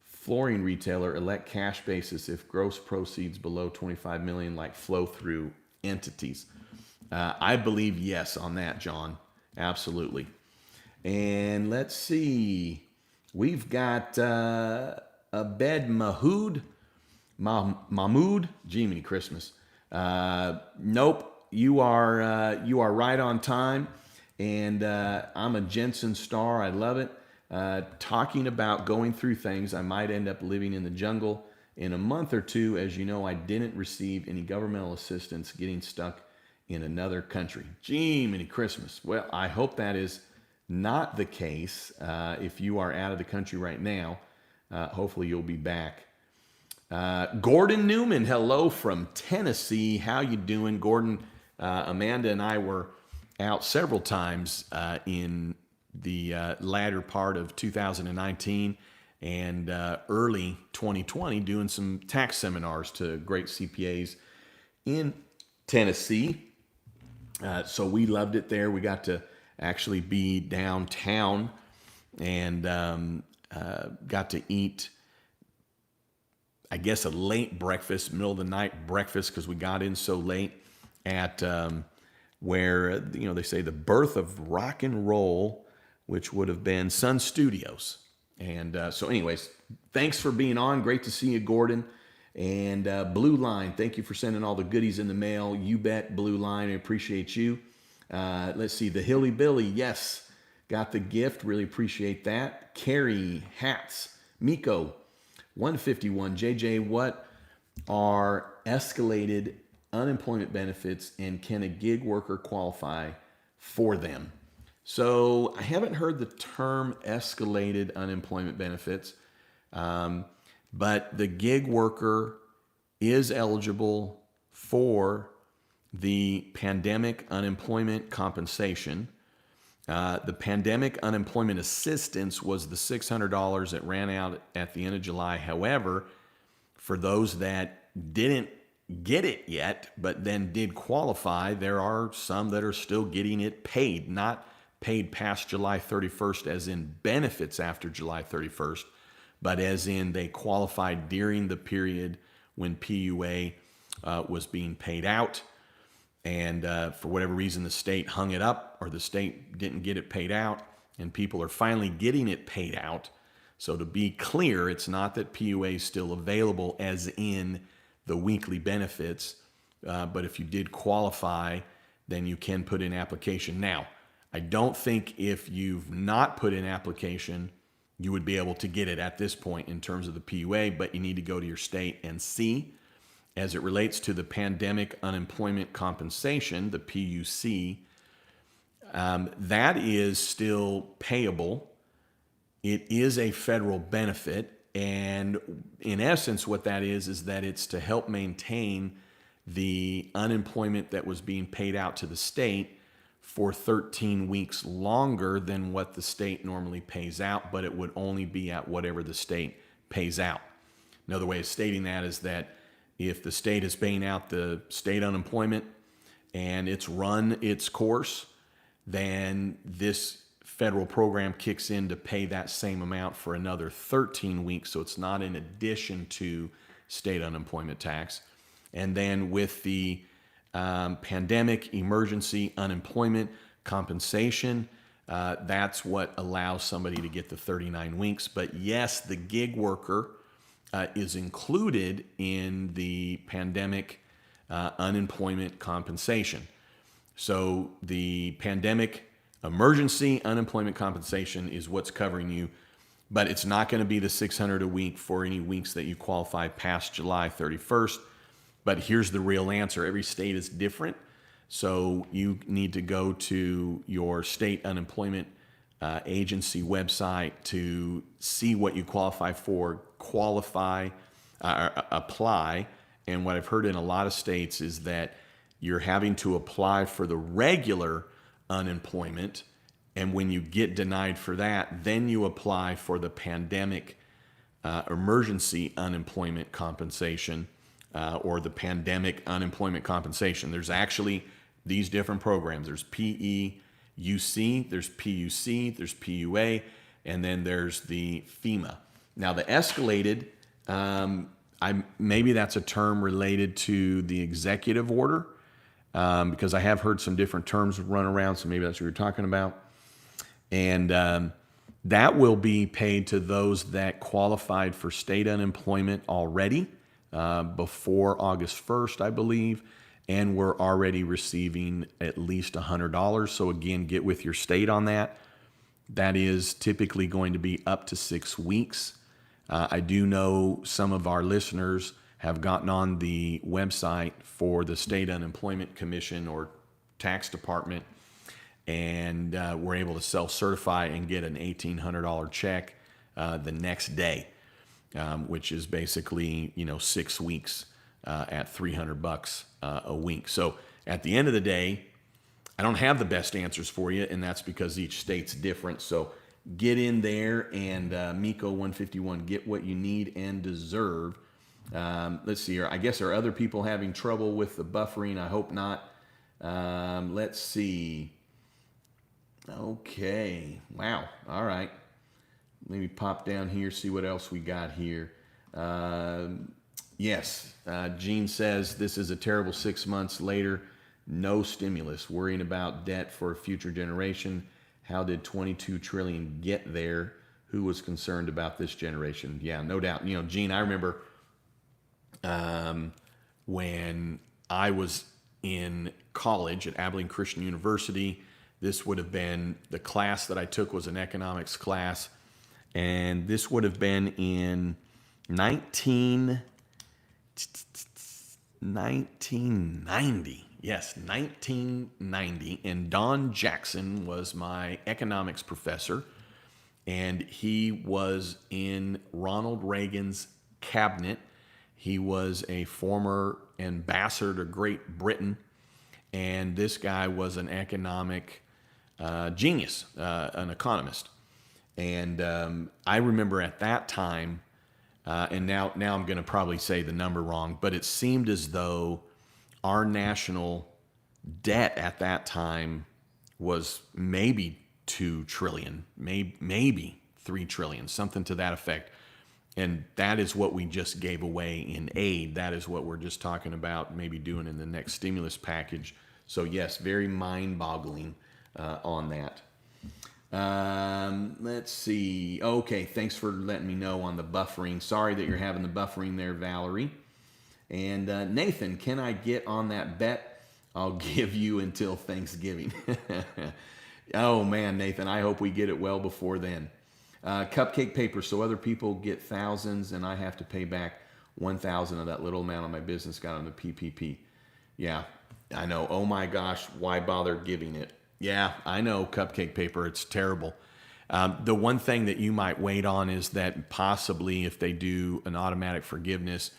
Speaker 2: flooring retailer, elect cash basis if gross proceeds below 25 million, like flow through entities. I believe yes on that, John. Absolutely. And let's see. We've got Abed Mahmood. Jiminy Christmas. Nope. You are right on time. And I'm a Jensen star. I love it. Talking about going through things. I might end up living in the jungle in a month or two. As you know, I didn't receive any governmental assistance getting stuck in another country. Jiminy Christmas. Well, I hope that is not the case. If you are out of the country right now, hopefully you'll be back. Gordon Newman, hello from Tennessee. How you doing, Gordon? Amanda and I were out several times in the latter part of 2019 and early 2020 doing some tax seminars to great CPAs in Tennessee. So we loved it there. We got to actually be downtown and got to eat, I guess, a late breakfast, middle of the night breakfast, because we got in so late at where, they say the birth of rock and roll, which would have been Sun Studios. And so anyways, thanks for being on. Great to see you, Gordon. And Blue Line, thank you for sending all the goodies in the mail. You bet, Blue Line. I appreciate you. Let's see, the Hilly Billy, yes, got the gift. Really appreciate that. Carrie, hats. Miko, 151. JJ, what are escalated unemployment benefits, and can a gig worker qualify for them? So I haven't heard the term escalated unemployment benefits, but the gig worker is eligible for the pandemic unemployment compensation. The pandemic unemployment assistance was the $600 that ran out at the end of July. However, for those that didn't get it yet, but then did qualify, there are some that are still getting it paid, not paid past July 31st as in benefits after July 31st, but as in they qualified during the period when PUA was being paid out. And for whatever reason, the state hung it up, or the state didn't get it paid out, and people are finally getting it paid out. So to be clear, it's not that PUA is still available as in the weekly benefits, but if you did qualify, then you can put in application. Now, I don't think if you've not put in application, you would be able to get it at this point in terms of the PUA, but you need to go to your state and see. As it relates to the Pandemic Unemployment Compensation, the PUC, that is still payable. It is a federal benefit, and in essence, what that is that it's to help maintain the unemployment that was being paid out to the state for 13 weeks longer than what the state normally pays out, but it would only be at whatever the state pays out. Another way of stating that is that if the state is paying out the state unemployment and it's run its course, then this federal program kicks in to pay that same amount for another 13 weeks. So it's not in addition to state unemployment tax. And then with the pandemic emergency unemployment compensation, that's what allows somebody to get the 39 weeks. But yes, the gig worker is included in the pandemic unemployment compensation. So the pandemic emergency unemployment compensation is what's covering you, but it's not going to be the $600 a week for any weeks that you qualify past July 31st. But here's the real answer. Every state is different. So you need to go to your state unemployment agency website to see what you qualify for, apply. And what I've heard in a lot of states is that you're having to apply for the regular unemployment. And when you get denied for that, then you apply for the pandemic emergency unemployment compensation or the pandemic unemployment compensation. There's actually these different programs. There's PEUC, there's PUC, there's PUA, and then there's the FEMA. Now the escalated, maybe that's a term related to the executive order, because I have heard some different terms run around, so maybe that's what you're talking about. And that will be paid to those that qualified for state unemployment already before August 1st, I believe, and we're already receiving at least $100. So again, get with your state on that. That is typically going to be up to 6 weeks. I do know some of our listeners have gotten on the website for the State Unemployment Commission or Tax Department, and were able to self-certify and get an $1,800 check the next day, which is basically 6 weeks at $300 a week. So at the end of the day, I don't have the best answers for you, and that's because each state's different. So get in there and Miko 151, get what you need and deserve. Let's see here. I guess are other people having trouble with the buffering? I hope not. Let's see. Okay. Wow. All right. Let me pop down here, see what else we got here. Yes. Gene says this is a terrible 6 months later. No stimulus. Worrying about debt for a future generation. How did 22 trillion get there? Who was concerned about this generation? Yeah, no doubt. Gene, I remember when I was in college at Abilene Christian University, this would have been, the class that I took was an economics class, and this would have been in 1990. Yes, 1990. And Don Jackson was my economics professor, and he was in Ronald Reagan's cabinet. He was a former ambassador to Great Britain, and this guy was an economic genius, an economist. And I remember at that time, and now I'm going to probably say the number wrong, but it seemed as though our national debt at that time was maybe 2 trillion, maybe 3 trillion, something to that effect. And that is what we just gave away in aid. That is what we're just talking about maybe doing in the next stimulus package. So yes, very mind-boggling on that. Let's see. Okay, thanks for letting me know on the buffering. Sorry that you're having the buffering there, Valerie. And Nathan, can I get on that bet? I'll give you until Thanksgiving. Oh man, Nathan, I hope we get it well before then. Cupcake paper, so other people get thousands and I have to pay back 1,000 of that little amount of my business got on the PPP. Yeah, I know. Oh my gosh, why bother giving it? Yeah, I know, cupcake paper, it's terrible. The one thing that you might wait on is that possibly if they do an automatic forgiveness,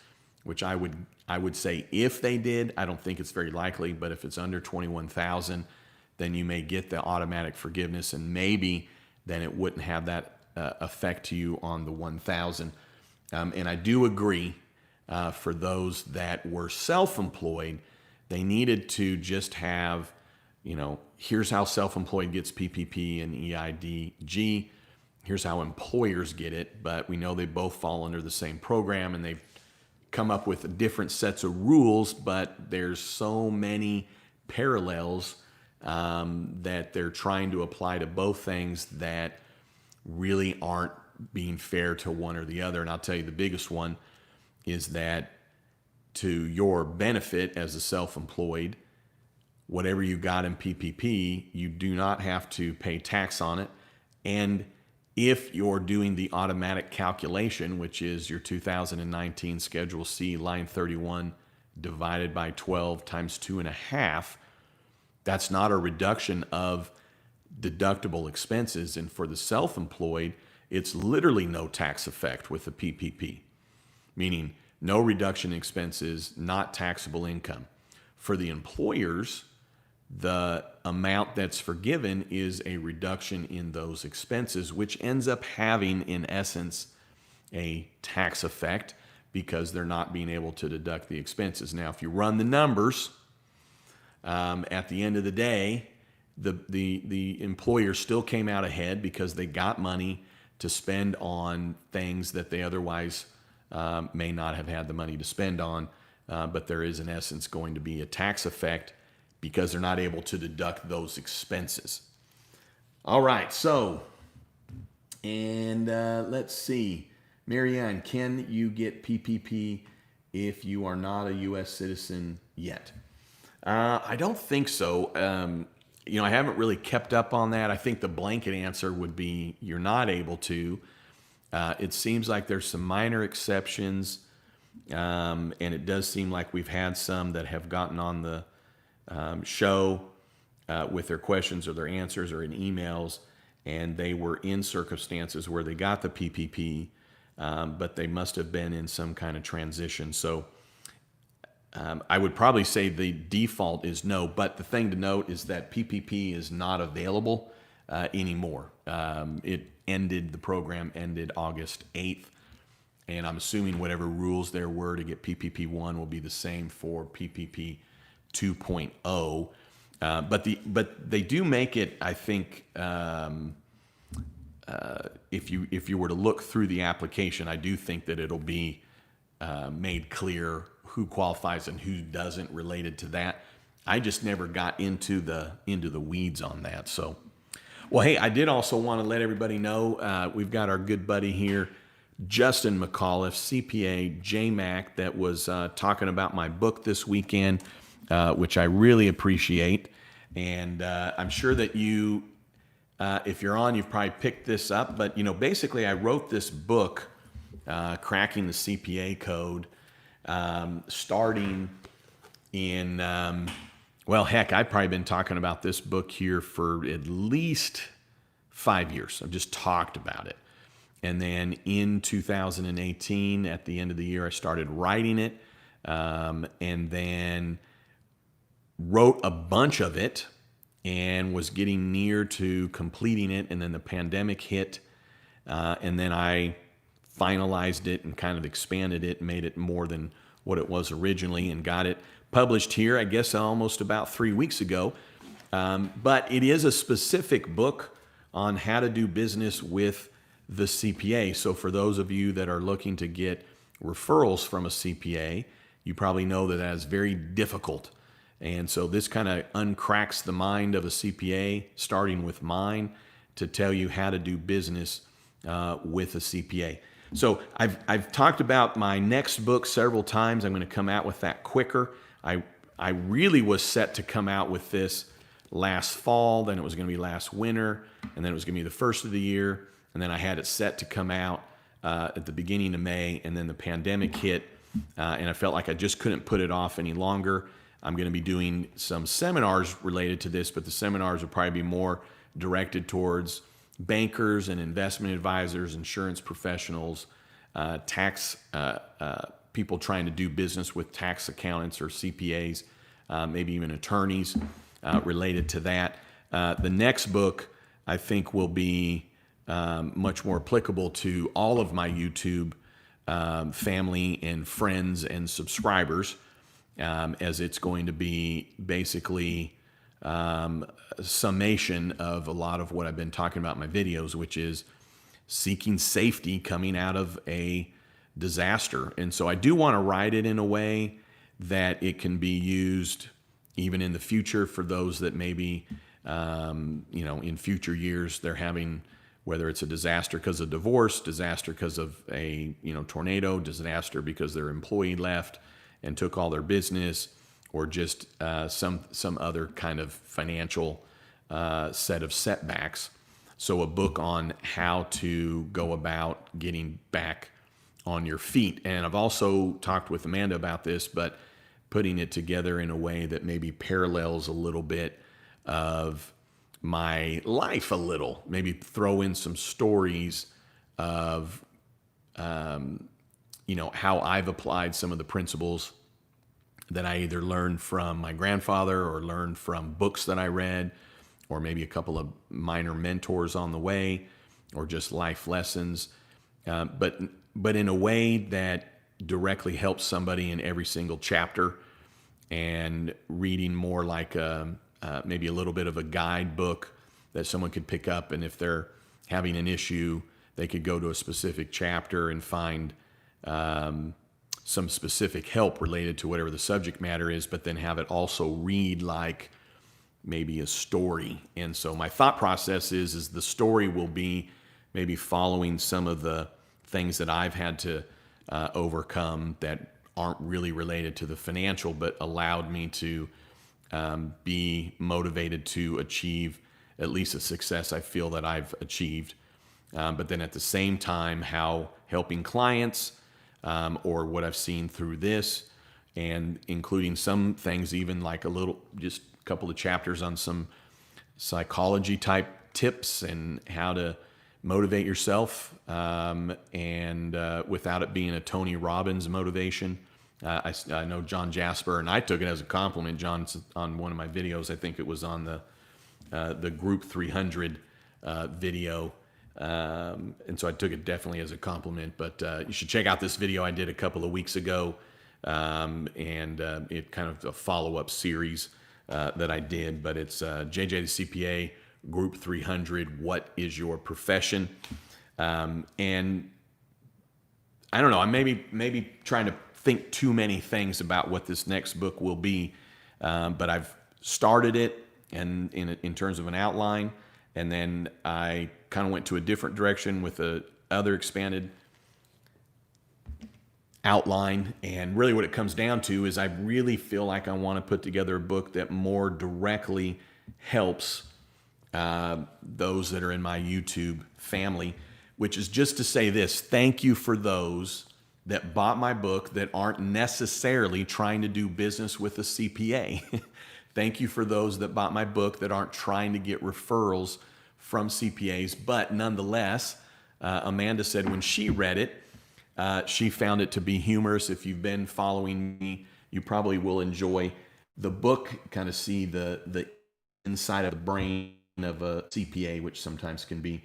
Speaker 2: which I would say if they did, I don't think it's very likely, but if it's under 21,000, then you may get the automatic forgiveness, and maybe then it wouldn't have that effect to you on the 1,000. And I do agree for those that were self-employed, they needed to just have, here's how self-employed gets PPP and EIDG. Here's how employers get it, but we know they both fall under the same program, and they've come up with different sets of rules, but there's so many parallels that they're trying to apply to both things that really aren't being fair to one or the other. And I'll tell you, the biggest one is that to your benefit as a self-employed, whatever you got in PPP, you do not have to pay tax on it. And if you're doing the automatic calculation, which is your 2019 Schedule C, line 31, divided by 12 times 2.5, that's not a reduction of deductible expenses. And for the self-employed, it's literally no tax effect with the PPP, meaning no reduction in expenses, not taxable income. For the employers, the amount that's forgiven is a reduction in those expenses, which ends up having, in essence, a tax effect because they're not being able to deduct the expenses. Now, if you run the numbers, at the end of the day, the employer still came out ahead because they got money to spend on things that they otherwise may not have had the money to spend on, but there is, in essence, going to be a tax effect because they're not able to deduct those expenses. All right, so, and let's see. Marianne, can you get PPP if you are not a U.S. citizen yet? I don't think so. I haven't really kept up on that. I think the blanket answer would be you're not able to. It seems like there's some minor exceptions, and it does seem like we've had some that have gotten on the show with their questions or their answers or in emails, and they were in circumstances where they got the PPP, but they must have been in some kind of transition. So I would probably say the default is no, but the thing to note is that PPP is not available anymore. The program ended August 8th, and I'm assuming whatever rules there were to get PPP 1 will be the same for PPP 2.0. But they do make it, I think, if you were to look through the application, I do think that it'll be made clear who qualifies and who doesn't related to that. I just never got into the weeds on that. So, well, hey, I did also want to let everybody know we've got our good buddy here, Justin McAuliffe, CPA, JMac, that was talking about my book this weekend, which I really appreciate. And I'm sure that you, if you're on, you've probably picked this up. But, basically I wrote this book, Cracking the CPA Code, starting in, I've probably been talking about this book here for at least 5 years. I've just talked about it. And then in 2018, at the end of the year, I started writing it, and then wrote a bunch of it and was getting near to completing it. And then the pandemic hit, and then I finalized it and kind of expanded it and made it more than what it was originally and got it published here, I guess, almost about 3 weeks ago. But it is a specific book on how to do business with the CPA. So for those of you that are looking to get referrals from a CPA, you probably know that is very difficult. And so this kind of uncracks the mind of a CPA, starting with mine, to tell you how to do business with a CPA. So I've talked about my next book several times. I'm going to come out with that quicker. I really was set to come out with this last fall, then it was going to be last winter, and then it was going to be the first of the year, and then I had it set to come out at the beginning of May, and then the pandemic hit, and I felt like I just couldn't put it off any longer. I'm going to be doing some seminars related to this, but the seminars will probably be more directed towards bankers and investment advisors, insurance professionals, tax people trying to do business with tax accountants or CPAs, maybe even attorneys related to that. The next book, I think, will be much more applicable to all of my YouTube family and friends and subscribers, as it's going to be basically summation of a lot of what I've been talking about in my videos, which is seeking safety coming out of a disaster. And so I do want to write it in a way that it can be used even in the future for those that maybe, in future years they're having, whether it's a disaster because of divorce, disaster because of a, tornado, disaster because their employee left and took all their business, or just some other kind of financial set of setbacks. So a book on how to go about getting back on your feet. And I've also talked with Amanda about this, but putting it together in a way that maybe parallels a little bit of my life a little, maybe throw in some stories of, how I've applied some of the principles that I either learned from my grandfather or learned from books that I read, or maybe a couple of minor mentors on the way, or just life lessons, but in a way that directly helps somebody in every single chapter, and reading more like maybe a little bit of a guidebook that someone could pick up, and if they're having an issue, they could go to a specific chapter and find some specific help related to whatever the subject matter is, but then have it also read like maybe a story. And so my thought process is the story will be maybe following some of the things that I've had to overcome that aren't really related to the financial, but allowed me to be motivated to achieve at least a success I feel that I've achieved. But then at the same time, how helping clients, or what I've seen through this, and including some things, even like just a couple of chapters on some psychology type tips and how to motivate yourself, and without it being a Tony Robbins motivation. I know John Jasper, and I took it as a compliment. John's on one of my videos. I think it was on the Group 300 video. And so I took it definitely as a compliment, but you should check out this video I did a couple of weeks ago, and it kind of a follow-up series that I did, but it's JJ the CPA, Group 300, What is Your Profession? And I don't know, I'm maybe trying to think too many things about what this next book will be, but I've started it and in terms of an outline, and then I kind of went to a different direction with a other expanded outline. And really what it comes down to is I really feel like I want to put together a book that more directly helps those that are in my YouTube family, which is just to say this: thank you for those that bought my book that aren't necessarily trying to do business with a CPA. Thank you for those that bought my book that aren't trying to get referrals from CPAs, but nonetheless, Amanda said when she read it, she found it to be humorous. If you've been following me, you probably will enjoy the book, kind of see the inside of the brain of a CPA, which sometimes can be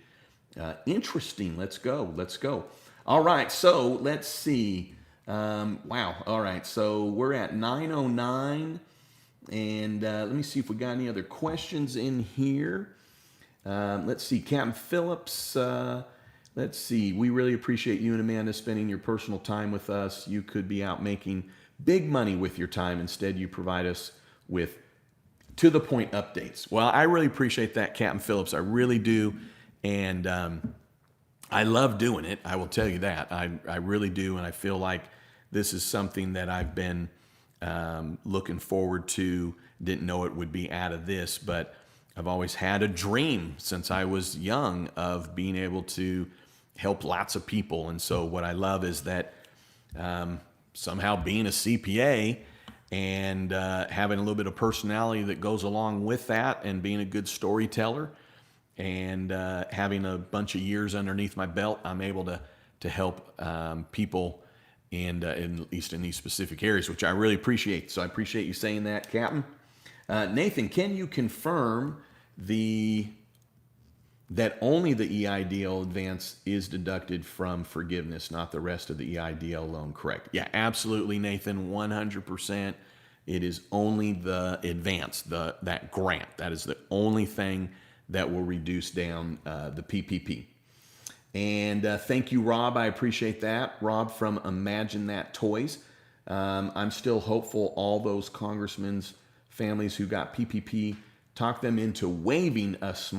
Speaker 2: interesting. Let's go. All right, so let's see. Wow. All right, so we're at 9:09, and let me see if we got any other questions in here. Let's see. Captain Phillips Let's see. We really appreciate you and Amanda spending your personal time with us. You could be out making big money with your time. Instead, you provide us with to the point updates. Well, I really appreciate that, Captain Phillips. I really do. And I love doing it. I will tell you that. I really do. And I feel like this is something that I've been looking forward to. Didn't know it would be out of this, but I've always had a dream since I was young of being able to help lots of people. And so what I love is that somehow being a CPA and having a little bit of personality that goes along with that, and being a good storyteller, and having a bunch of years underneath my belt, I'm able to help people in at least in these specific areas, which I really appreciate. So I appreciate you saying that, Captain. Nathan, can you confirm that only the EIDL advance is deducted from forgiveness, not the rest of the EIDL loan, correct? Yeah, absolutely, Nathan, 100%. It is only the advance, that grant. That is the only thing that will reduce down the PPP. And thank you, Rob. I appreciate that. Rob from Imagine That Toys. I'm still hopeful all those congressmen's families who got PPP, talk them into waiving us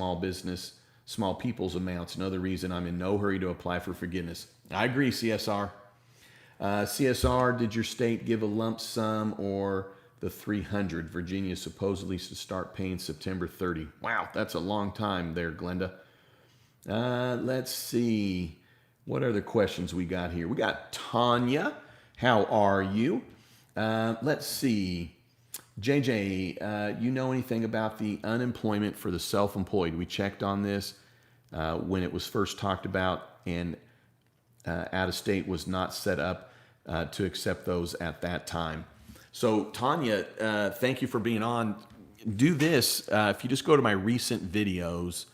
Speaker 2: small people's amounts. Another reason I'm in no hurry to apply for forgiveness. I agree, CSR. CSR, did your state give a lump sum or the 300? Virginia supposedly to start paying September 30. Wow, that's a long time there, Glenda. Let's see. What other questions we got here? We got Tanya. How are you? Let's see. JJ, you know anything about the unemployment for the self-employed? We checked on this when it was first talked about, and out of state was not set up to accept those at that time. So Tanya, thank you for being on. Do this. If you just go to my recent videos,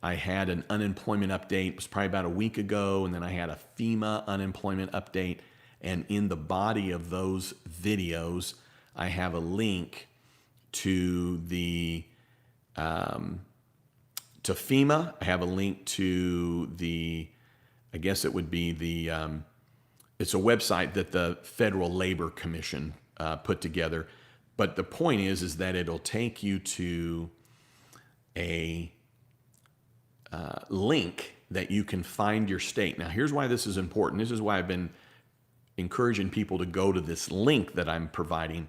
Speaker 2: I had an unemployment update. It was probably about a week ago, and then I had a FEMA unemployment update. And in the body of those videos, I have a link to the to FEMA. I have a link to the, I guess it would be the, it's a website that the Federal Labor Commission put together. But the point is that it'll take you to a link that you can find your state. Now, here's why this is important. This is why I've been encouraging people to go to this link that I'm providing,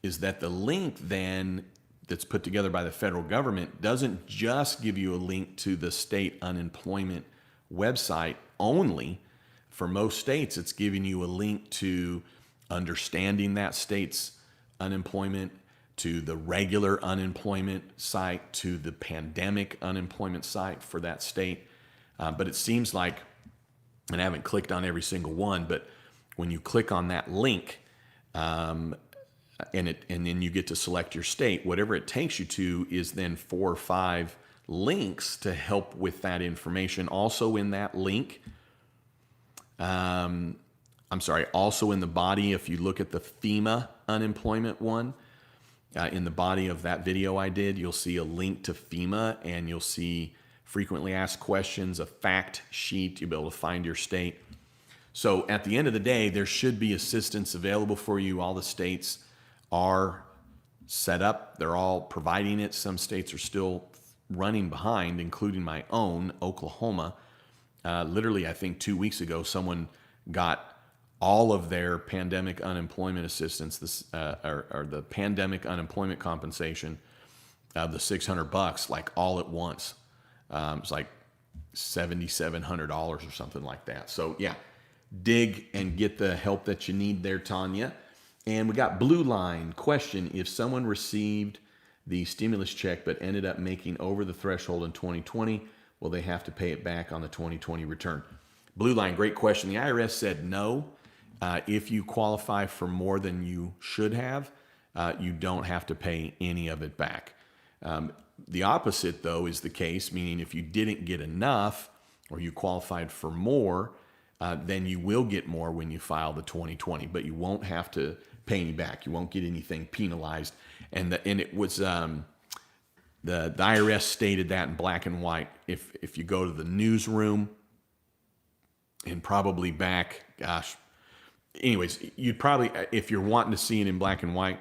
Speaker 2: is that the link then that's put together by the federal government doesn't just give you a link to the state unemployment website only. For most states, it's giving you a link to understanding that state's unemployment, to the regular unemployment site, to the pandemic unemployment site for that state. But it seems like, and I haven't clicked on every single one, but when you click on that link, and then you get to select your state, whatever it takes you to is then 4 or 5 links to help with that information. Also in that link, also in the body, if you look at the FEMA unemployment one, in the body of that video I did, you'll see a link to FEMA, and you'll see frequently asked questions, a fact sheet. You'll be able to find your state. So at the end of the day, there should be assistance available for you. All the states are set up. They're all providing it. Some states are still running behind, including my own, Oklahoma. Literally, I think 2 weeks ago, someone got all of their pandemic unemployment assistance, or the pandemic unemployment compensation, the $600, like all at once. It's like $7,700 or something like that. So yeah, dig and get the help that you need there, Tanya. And we got Blue Line question: if someone received the stimulus check but ended up making over the threshold in 2020, will they have to pay it back on the 2020 return? Blue Line, great question. The IRS said no. If you qualify for more than you should have, you don't have to pay any of it back. The opposite, though, is the case, meaning if you didn't get enough or you qualified for more, then you will get more when you file the 2020, but you won't have to pay any back. You won't get anything penalized. And it was the IRS stated that in black and white. If you go to the newsroom and probably back, gosh, anyways, you'd probably, if you're wanting to see it in black and white,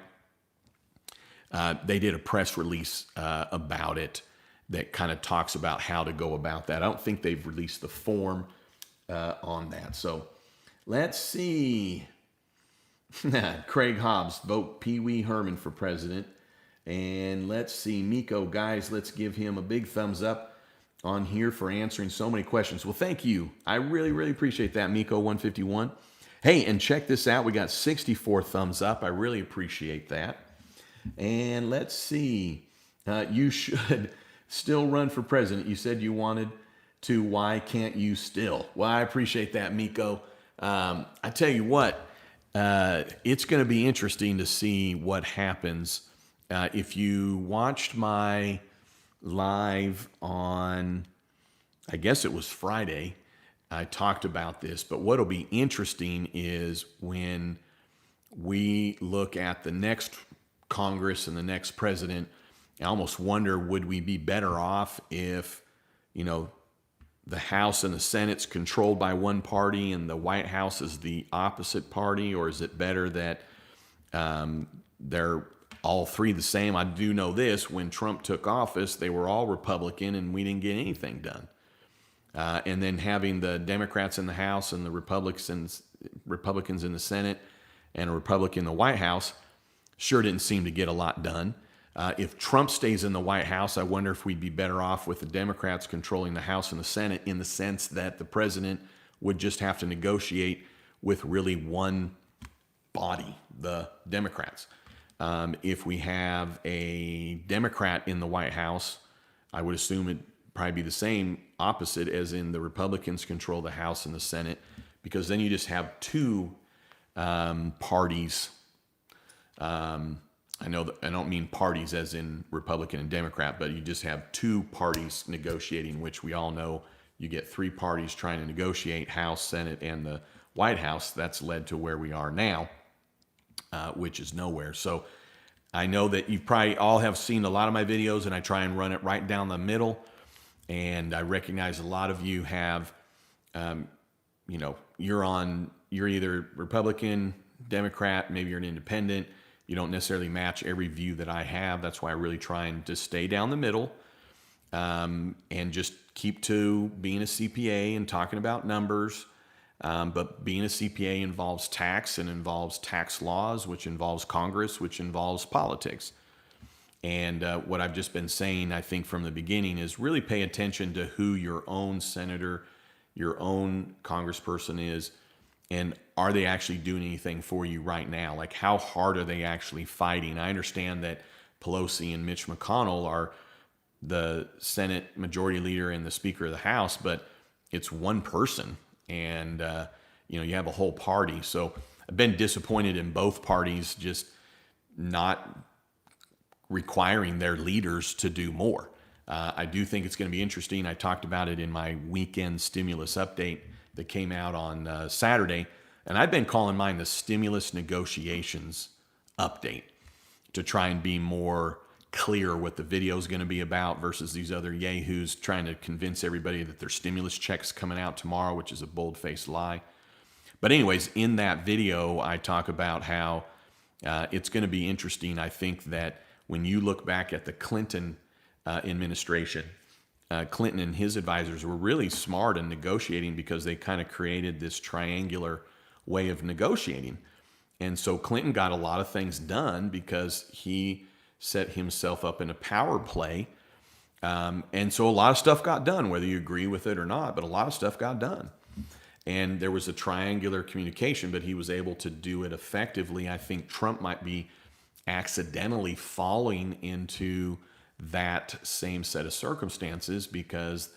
Speaker 2: they did a press release about it that kind of talks about how to go about that. I don't think they've released the form on that. So let's see. Craig Hobbs, vote Pee Wee Herman for president. And let's see, Miko, guys, let's give him a big thumbs up on here for answering so many questions. Well, thank you. I really, really appreciate that, Miko 151. Hey, and check this out. We got 64 thumbs up. I really appreciate that. And let's see. You should still run for president. You said you wanted to. Why can't you still? Well, I appreciate that, Miko. I tell you what, it's going to be interesting to see what happens. If you watched my live on, I guess it was Friday, I talked about this, but what'll be interesting is when we look at the next Congress and the next president, I almost wonder, would we be better off if, the House and the Senate's controlled by one party and the White House is the opposite party, or is it better that they're all three the same? I do know this: when Trump took office, they were all Republican and we didn't get anything done. And then having the Democrats in the House and the Republicans in the Senate and a Republican in the White House sure didn't seem to get a lot done. If Trump stays in the White House, I wonder if we'd be better off with the Democrats controlling the House and the Senate, in the sense that the president would just have to negotiate with really one body, the Democrats. If we have a Democrat in the White House, I would assume it'd probably be the same opposite, as in the Republicans control the House and the Senate, because then you just have two parties. I know that I don't mean parties as in Republican and Democrat, but you just have two parties negotiating, which we all know you get three parties trying to negotiate: House, Senate, and the White House. That's led to where we are now, which is nowhere. So I know that you probably all have seen a lot of my videos, and I try and run it right down the middle. And I recognize a lot of you have, you're either Republican, Democrat, maybe you're an independent. You don't necessarily match every view that I have. That's why I really try and just stay down the middle, and just keep to being a CPA and talking about numbers. But being a CPA involves tax and involves tax laws, which involves Congress, which involves politics. And what I've just been saying, I think from the beginning, is really pay attention to who your own senator, your own congressperson is, and are they actually doing anything for you right now? Like, how hard are they actually fighting? I understand that Pelosi and Mitch McConnell are the Senate Majority Leader and the Speaker of the House, but it's one person, and you have a whole party. So I've been disappointed in both parties just not requiring their leaders to do more. I do think it's going to be interesting. I talked about it in my weekend stimulus update that came out on Saturday, and I've been calling mine the stimulus negotiations update, to try and be more clear what the video is going to be about versus these other yahoos trying to convince everybody that their stimulus check's coming out tomorrow, which is a bold-faced lie. But anyways, in that video, I talk about how it's going to be interesting. I think that when you look back at the Clinton administration, Clinton and his advisors were really smart in negotiating, because they kind of created this triangular way of negotiating. And so Clinton got a lot of things done because he set himself up in a power play. And so a lot of stuff got done, whether you agree with it or not, but a lot of stuff got done. And there was a triangular communication, but he was able to do it effectively. I think Trump might be accidentally falling into that same set of circumstances, because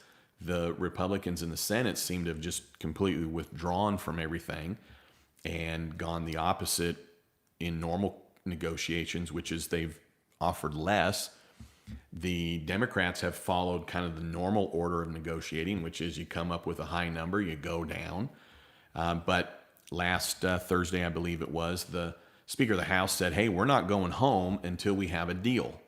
Speaker 2: the Republicans in the Senate seem to have just completely withdrawn from everything and gone the opposite in normal negotiations, which is they've offered less. The Democrats have followed kind of the normal order of negotiating, which is you come up with a high number, you go down. But last Thursday, I believe it was, the Speaker of the House said, hey, we're not going home until we have a deal.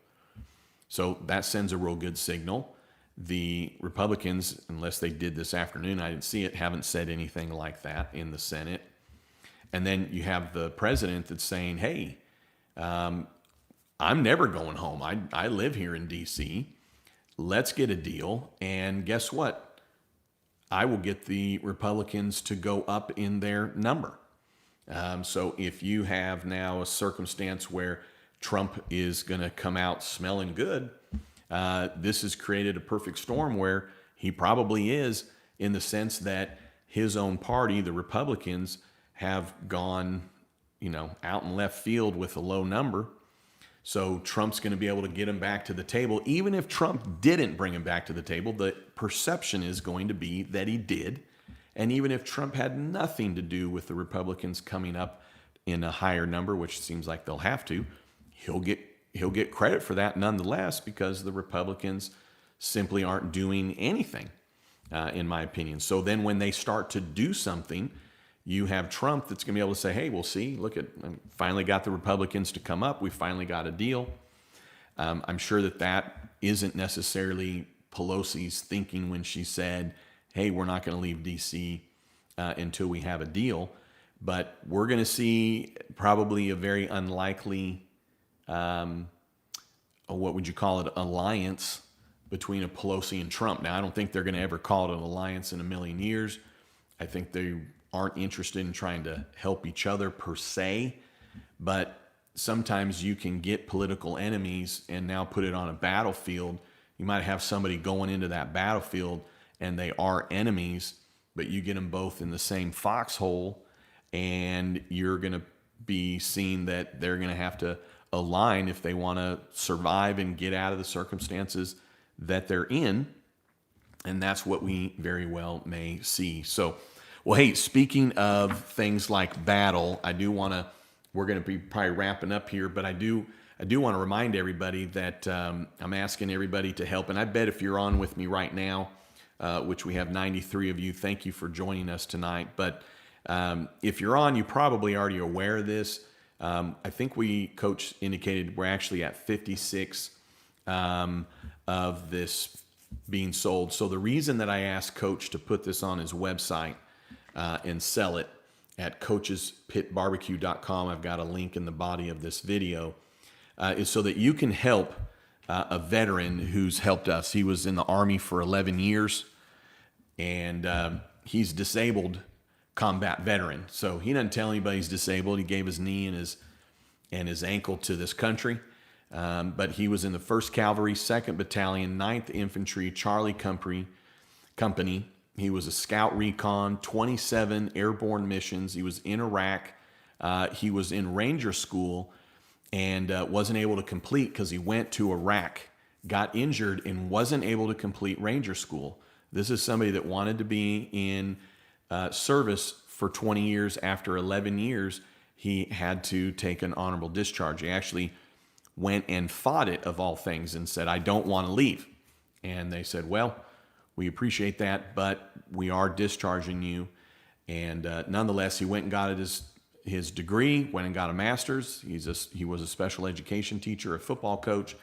Speaker 2: So that sends a real good signal. The Republicans, unless they did this afternoon, I didn't see it, haven't said anything like that in the Senate. And then you have the president that's saying, hey, I'm never going home. I live here in D.C. Let's get a deal. And guess what? I will get the Republicans to go up in their number. So if you have now a circumstance where Trump is going to come out smelling good, this has created a perfect storm where he probably is, in the sense that his own party, the Republicans, have gone, out in left field with a low number. So Trump's going to be able to get him back to the table. Even if Trump didn't bring him back to the table, the perception is going to be that he did. And even if Trump had nothing to do with the Republicans coming up in a higher number, which seems like they'll have to, he'll get credit for that nonetheless, because the Republicans simply aren't doing anything, in my opinion. So then when they start to do something, you have Trump that's going to be able to say, hey, we'll see, look at, finally got the Republicans to come up. We finally got a deal. I'm sure that isn't necessarily Pelosi's thinking when she said, hey, we're not going to leave D.C. Until we have a deal. But we're going to see probably a very unlikely, what would you call it, alliance between a Pelosi and Trump. Now, I don't think they're going to ever call it an alliance in a million years. I think they aren't interested in trying to help each other per se, but sometimes you can get political enemies and now put it on a battlefield. You might have somebody going into that battlefield and they are enemies, but you get them both in the same foxhole, and you're going to be seeing that they're going to have to align if they want to survive and get out of the circumstances that they're in. And that's what we very well may see. So, well, hey, speaking of things like battle, we're going to be probably wrapping up here, but I do want to remind everybody that I'm asking everybody to help. And I bet if you're on with me right now, which we have 93 of you, thank you for joining us tonight. But if you're on, you probably already aware of this. I think Coach indicated we're actually at 56 of this being sold. So the reason that I asked Coach to put this on his website and sell it at coachespitbarbecue.com, I've got a link in the body of this video, is so that you can help a veteran who's helped us. He was in the Army for 11 years, and he's disabled combat veteran. So he doesn't tell anybody he's disabled. He gave his knee and his ankle to this country. But he was in the 1st Cavalry, 2nd Battalion, 9th Infantry, Charlie Company. He was a scout recon, 27 airborne missions. He was in Iraq. He was in Ranger School and wasn't able to complete because he went to Iraq, got injured, and wasn't able to complete Ranger School. This is somebody that wanted to be in service for 20 years. After 11 years, he had to take an honorable discharge. He actually went and fought it, of all things, and said, I don't want to leave. And they said, well, we appreciate that, but we are discharging you. And nonetheless, he went and got his degree, went and got a master's. He was a special education teacher, a football coach.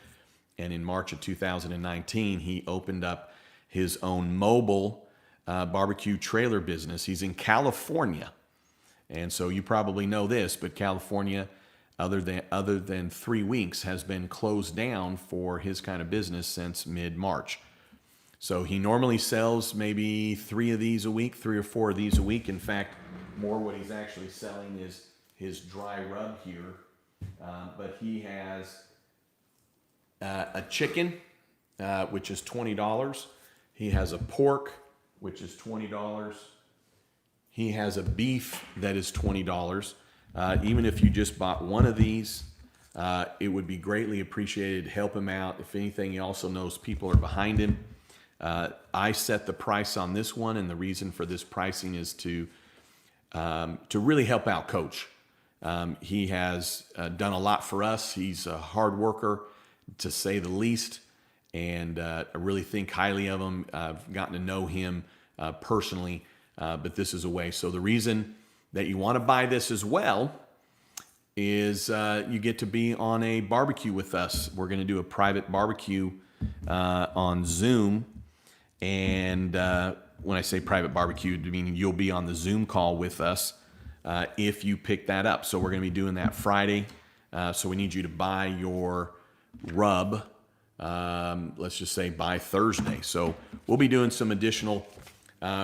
Speaker 2: And in March of 2019, he opened up his own mobile barbecue trailer business. He's in California. And so you probably know this, but California, other than 3 weeks, has been closed down for his kind of business since mid-March. So he normally sells maybe 3 of these a week, 3 or 4 of these a week. In fact, more what he's actually selling is his dry rub here. But he has a chicken, which is $20. He has a pork, which is $20. He has a beef that is $20. Even if you just bought one of these, it would be greatly appreciated. Help him out. If anything, he also knows people are behind him. I set the price on this one, and the reason for this pricing is to really help out Coach. He has done a lot for us. He's a hard worker, to say the least, and I really think highly of him. I've gotten to know him personally, but this is a way. So the reason that you want to buy this as well is you get to be on a barbecue with us. We're going to do a private barbecue on Zoom And when I say private barbecue, I mean you'll be on the Zoom call with us if you pick that up. So we're going to be doing that Friday. So we need you to buy your rub, let's just say by Thursday. So we'll be doing some additional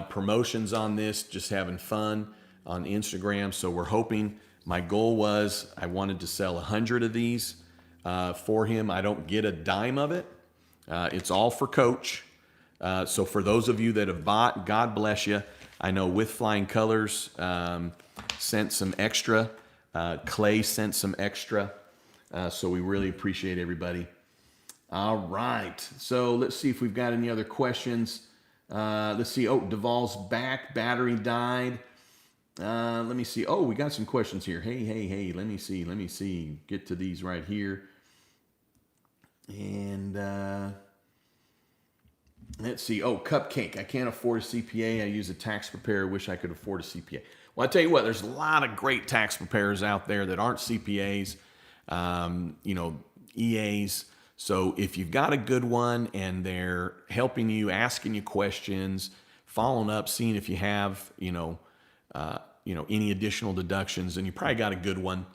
Speaker 2: promotions on this, just having fun on Instagram. So we're hoping, my goal was I wanted to sell 100 of these for him. I don't get a dime of it. It's all for Coach. So for those of you that have bought, God bless you. I know With Flying Colors sent some extra. Clay sent some extra. So we really appreciate everybody. All right. So let's see if we've got any other questions. Let's see. Oh, Duvall's back. Battery died. Let me see. Oh, we got some questions here. Hey. Let me see. Get to these right here. And let's see. Oh, Cupcake. I can't afford a CPA. I use a tax preparer. Wish I could afford a CPA. Well, I tell you what, there's a lot of great tax preparers out there that aren't CPAs, EAs. So if you've got a good one and they're helping you, asking you questions, following up, seeing if you have, any additional deductions, then you probably got a good one.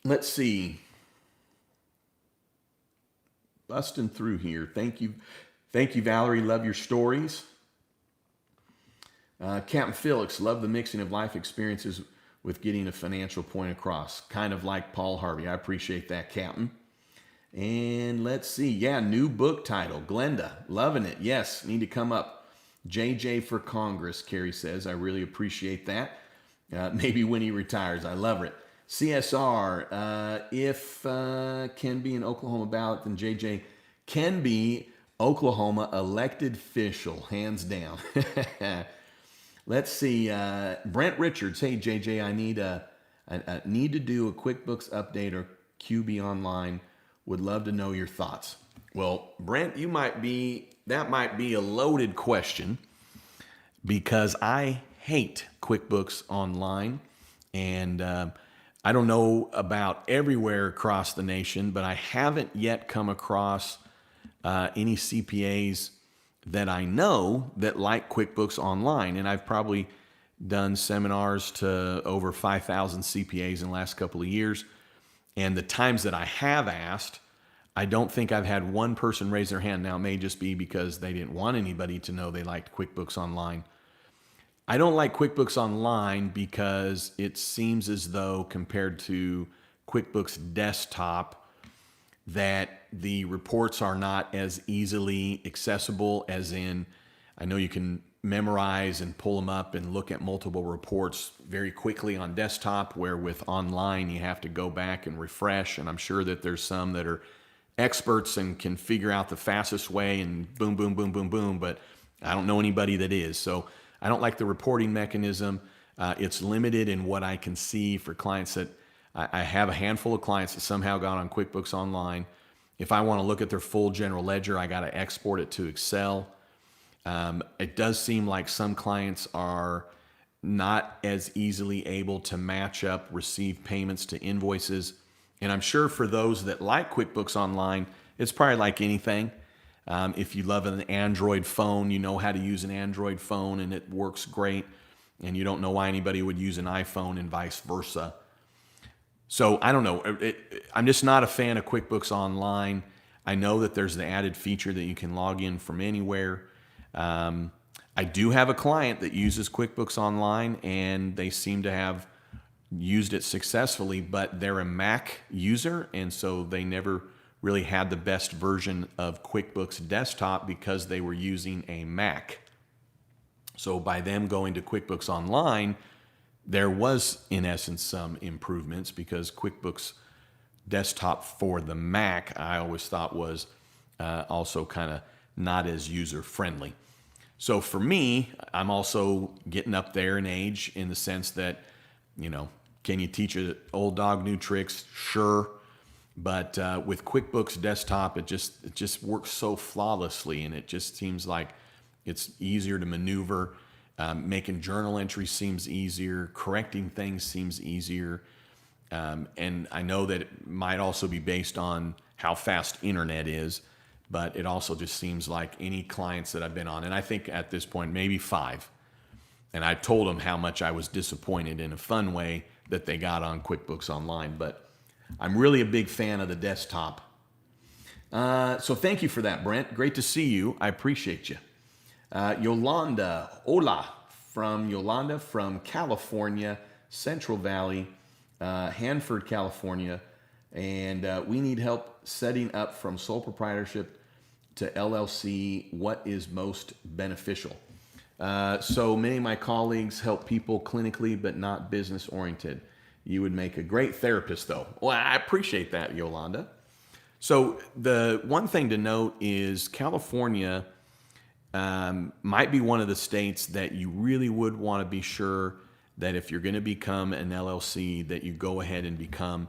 Speaker 2: Let's see. Busting through here. Thank you, Valerie. Love your stories. Captain Felix, love the mixing of life experiences with getting a financial point across. Kind of like Paul Harvey. I appreciate that, Captain. And let's see. Yeah, new book title. Glenda, loving it. Yes, need to come up. JJ for Congress, Carrie says. I really appreciate that. Maybe when he retires. I love it. CSR, if can be an Oklahoma ballot, then JJ can be Oklahoma elected official, hands down. Let's see. Brent Richards, hey JJ, I need to do a QuickBooks update or QB online. Would love to know your thoughts. Well, Brent, that might be a loaded question because I hate QuickBooks Online, and I don't know about everywhere across the nation, but I haven't yet come across any CPAs that I know that like QuickBooks Online. And I've probably done seminars to over 5,000 CPAs in the last couple of years. And the times that I have asked, I don't think I've had one person raise their hand. Now, it may just be because they didn't want anybody to know they liked QuickBooks Online. I don't like QuickBooks Online because it seems as though compared to QuickBooks Desktop that the reports are not as easily accessible as in, I know you can memorize and pull them up and look at multiple reports very quickly on desktop, where with online you have to go back and refresh. And I'm sure that there's some that are experts and can figure out the fastest way and boom, boom, boom, boom, boom. But I don't know anybody that is. So I don't like the reporting mechanism. It's limited in what I can see for clients that I have a handful of clients that somehow got on QuickBooks Online. If I want to look at their full general ledger, I got to export it to Excel. It does seem like some clients are not as easily able to match up received payments to invoices. And I'm sure for those that like QuickBooks Online, it's probably like anything. If you love an Android phone, you know how to use an Android phone and it works great. And you don't know why anybody would use an iPhone and vice versa. So I don't know. I'm just not a fan of QuickBooks Online. I know that there's the added feature that you can log in from anywhere. I do have a client that uses QuickBooks Online, and they seem to have used it successfully, but they're a Mac user, and so they never really had the best version of QuickBooks Desktop because they were using a Mac. So by them going to QuickBooks Online, there was, in essence, some improvements because QuickBooks Desktop for the Mac, I always thought was also kind of not as user-friendly. So for me, I'm also getting up there in age in the sense that, can you teach an old dog new tricks? Sure. But with QuickBooks Desktop, it just works so flawlessly, and it just seems like it's easier to maneuver. Making journal entries seems easier. Correcting things seems easier. And I know that it might also be based on how fast internet is. but it also just seems like any clients that I've been on, and I think at this point maybe 5, and I told them how much I was disappointed in a fun way that they got on QuickBooks Online, but I'm really a big fan of the desktop. So thank you for that, Brent. Great to see you. I appreciate you. Yolanda from California, Central Valley, Hanford, California, and we need help setting up from sole proprietorship to LLC. What is most beneficial? So many of my colleagues help people clinically, but not business oriented. You would make a great therapist, though. Well, I appreciate that, Yolanda. So the one thing to note is California might be one of the states that you really would want to be sure that if you're going to become an LLC, that you go ahead and become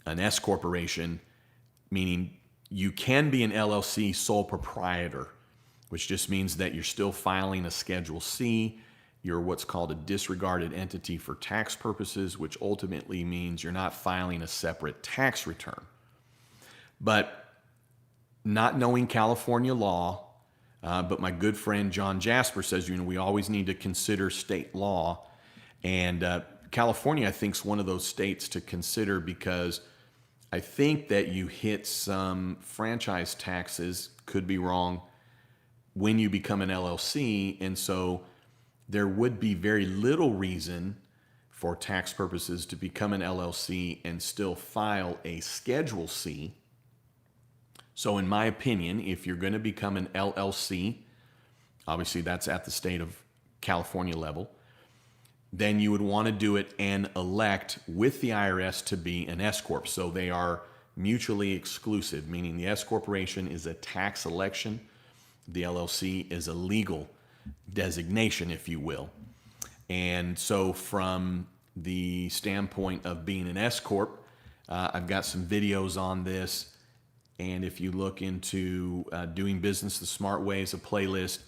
Speaker 2: an S corporation, meaning you can be an LLC sole proprietor, which just means that you're still filing a Schedule C. You're what's called a disregarded entity for tax purposes, which ultimately means you're not filing a separate tax return. But not knowing California law, but my good friend John Jasper says, we always need to consider state law. And California, I think, is one of those states to consider because I think that you hit some franchise taxes, could be wrong, when you become an LLC. And so there would be very little reason for tax purposes to become an LLC and still file a Schedule C. So in my opinion, if you're going to become an LLC, obviously that's at the state of California level, then you would want to do it and elect with the IRS to be an S Corp. So they are mutually exclusive, meaning the S Corporation is a tax election. The LLC is a legal designation, if you will. And so from the standpoint of being an S Corp, I've got some videos on this. And if you look into doing business the smart way, it's a playlist.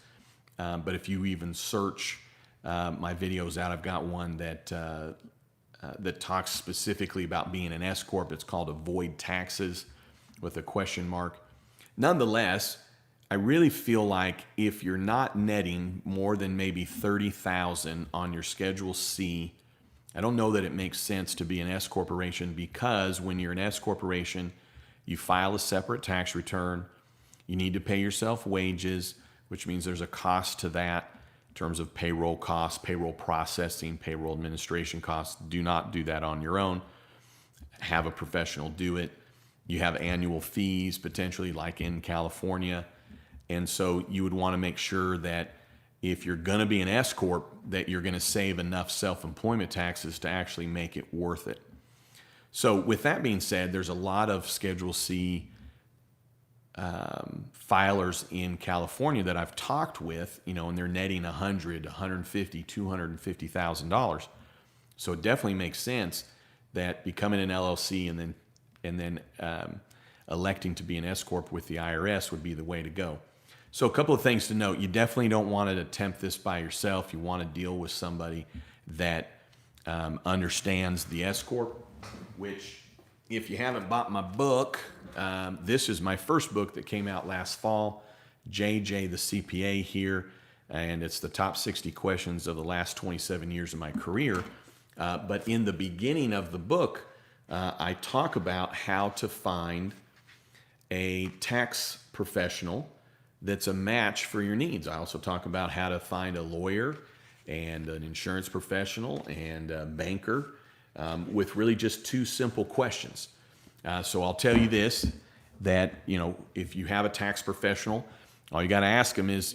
Speaker 2: But if you even search my videos out, I've got one that talks specifically about being an S Corp. It's called Avoid Taxes with a question mark. Nonetheless, I really feel like if you're not netting more than maybe $30,000 on your Schedule C, I don't know that it makes sense to be an S Corporation, because when you're an S Corporation, you file a separate tax return. You need to pay yourself wages, which means there's a cost to that in terms of payroll costs, payroll processing, payroll administration costs. Do not do that on your own. Have a professional do it. You have annual fees, potentially, like in California. And so you would want to make sure that if you're going to be an S Corp, that you're going to save enough self-employment taxes to actually make it worth it. So with that being said, there's a lot of Schedule C filers in California that I've talked with, and they're netting $100,000, $150,000, $250,000. So it definitely makes sense that becoming an LLC and then electing to be an S Corp with the IRS would be the way to go. So a couple of things to note. You definitely don't want to attempt this by yourself. You want to deal with somebody that understands the S Corp, which, if you haven't bought my book, this is my first book that came out last fall, JJ the CPA here, and it's the top 60 questions of the last 27 years of my career. But in the beginning of the book, I talk about how to find a tax professional that's a match for your needs. I also talk about how to find a lawyer and an insurance professional and a banker with really just 2 simple questions. So I'll tell you this, that, if you have a tax professional, all you got to ask them is,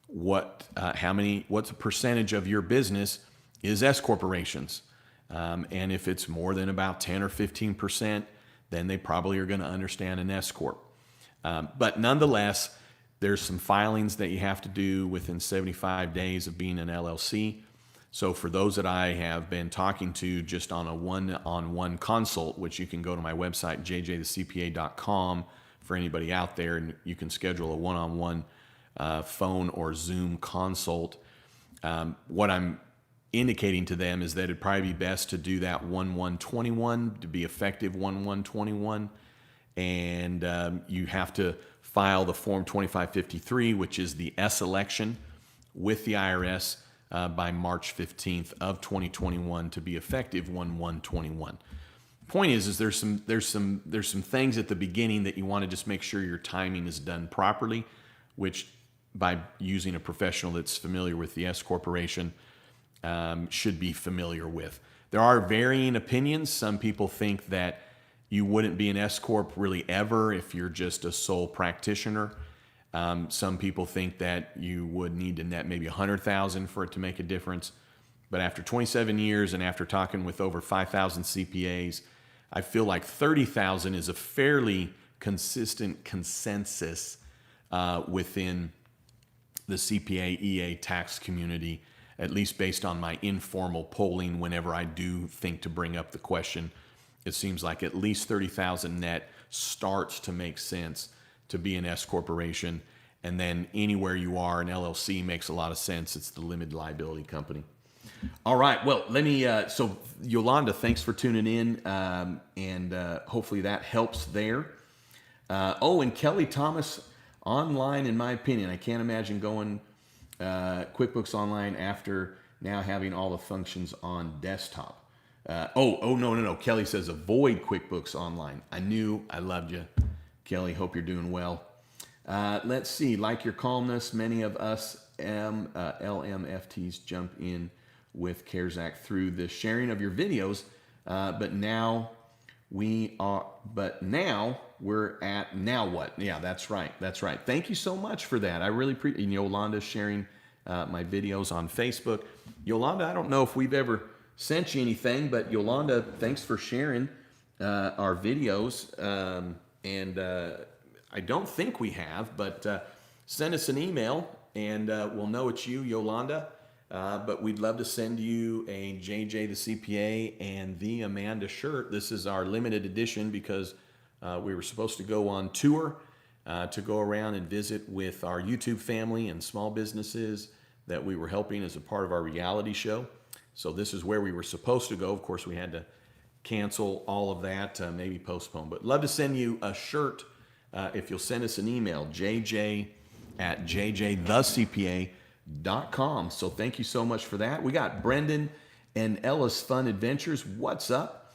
Speaker 2: what's a percentage of your business is S corporations? And if it's more than about 10 or 15%, then they probably are going to understand an S Corp. But nonetheless, there's some filings that you have to do within 75 days of being an LLC. So for those that I have been talking to just on a one-on-one consult, which you can go to my website, jjthecpa.com, for anybody out there, and you can schedule a one-on-one phone or Zoom consult. What I'm indicating to them is that it'd probably be best to do that 1/1/21 to be effective 1/1/21, and you have to file the Form 2553, which is the S election, with the IRS by March 15th of 2021 to be effective 1/1/21. Point is there's some things at the beginning that you want to just make sure your timing is done properly, which by using a professional that's familiar with the S corporation should be familiar with. There are varying opinions. Some people think that you wouldn't be an S corp really ever if you're just a sole practitioner. Some people think that you would need to net maybe $100,000 for it to make a difference. But after 27 years and after talking with over 5,000 CPAs, I feel like 30,000 is a fairly consistent consensus within the CPA EA tax community, at least based on my informal polling. Whenever I do think to bring up the question, it seems like at least 30,000 net starts to make sense to be an S corporation. And then anywhere you are, an LLC makes a lot of sense. It's the limited liability company. All right. Well, let me, so Yolanda, thanks for tuning in. And hopefully that helps there. And Kelly Thomas online, in my opinion, I can't imagine going QuickBooks Online after now having all the functions on desktop. No. Kelly says avoid QuickBooks Online. I loved you, Kelly. Hope you're doing well. Let's see. Like your calmness, many of us LMFTs jump in with CARES Act through the sharing of your videos. But now we're at now what? Yeah, that's right. Thank you so much for that. I really appreciate Yolanda sharing my videos on Facebook. Yolanda, I don't know if we've ever sent you anything, but Yolanda, thanks for sharing our videos. I don't think we have, but send us an email and we'll know it's you, Yolanda. But we'd love to send you a JJ the CPA and the Amanda shirt. This is our limited edition because we were supposed to go on tour to go around and visit with our YouTube family and small businesses that we were helping as a part of our reality show. So this is where we were supposed to go. Of course, we had to cancel all of that, maybe postpone. But love to send you a shirt if you'll send us an email, jj@jjthecpa.com. So thank you so much for that. We got Brendan and Ellis Fun Adventures. What's up?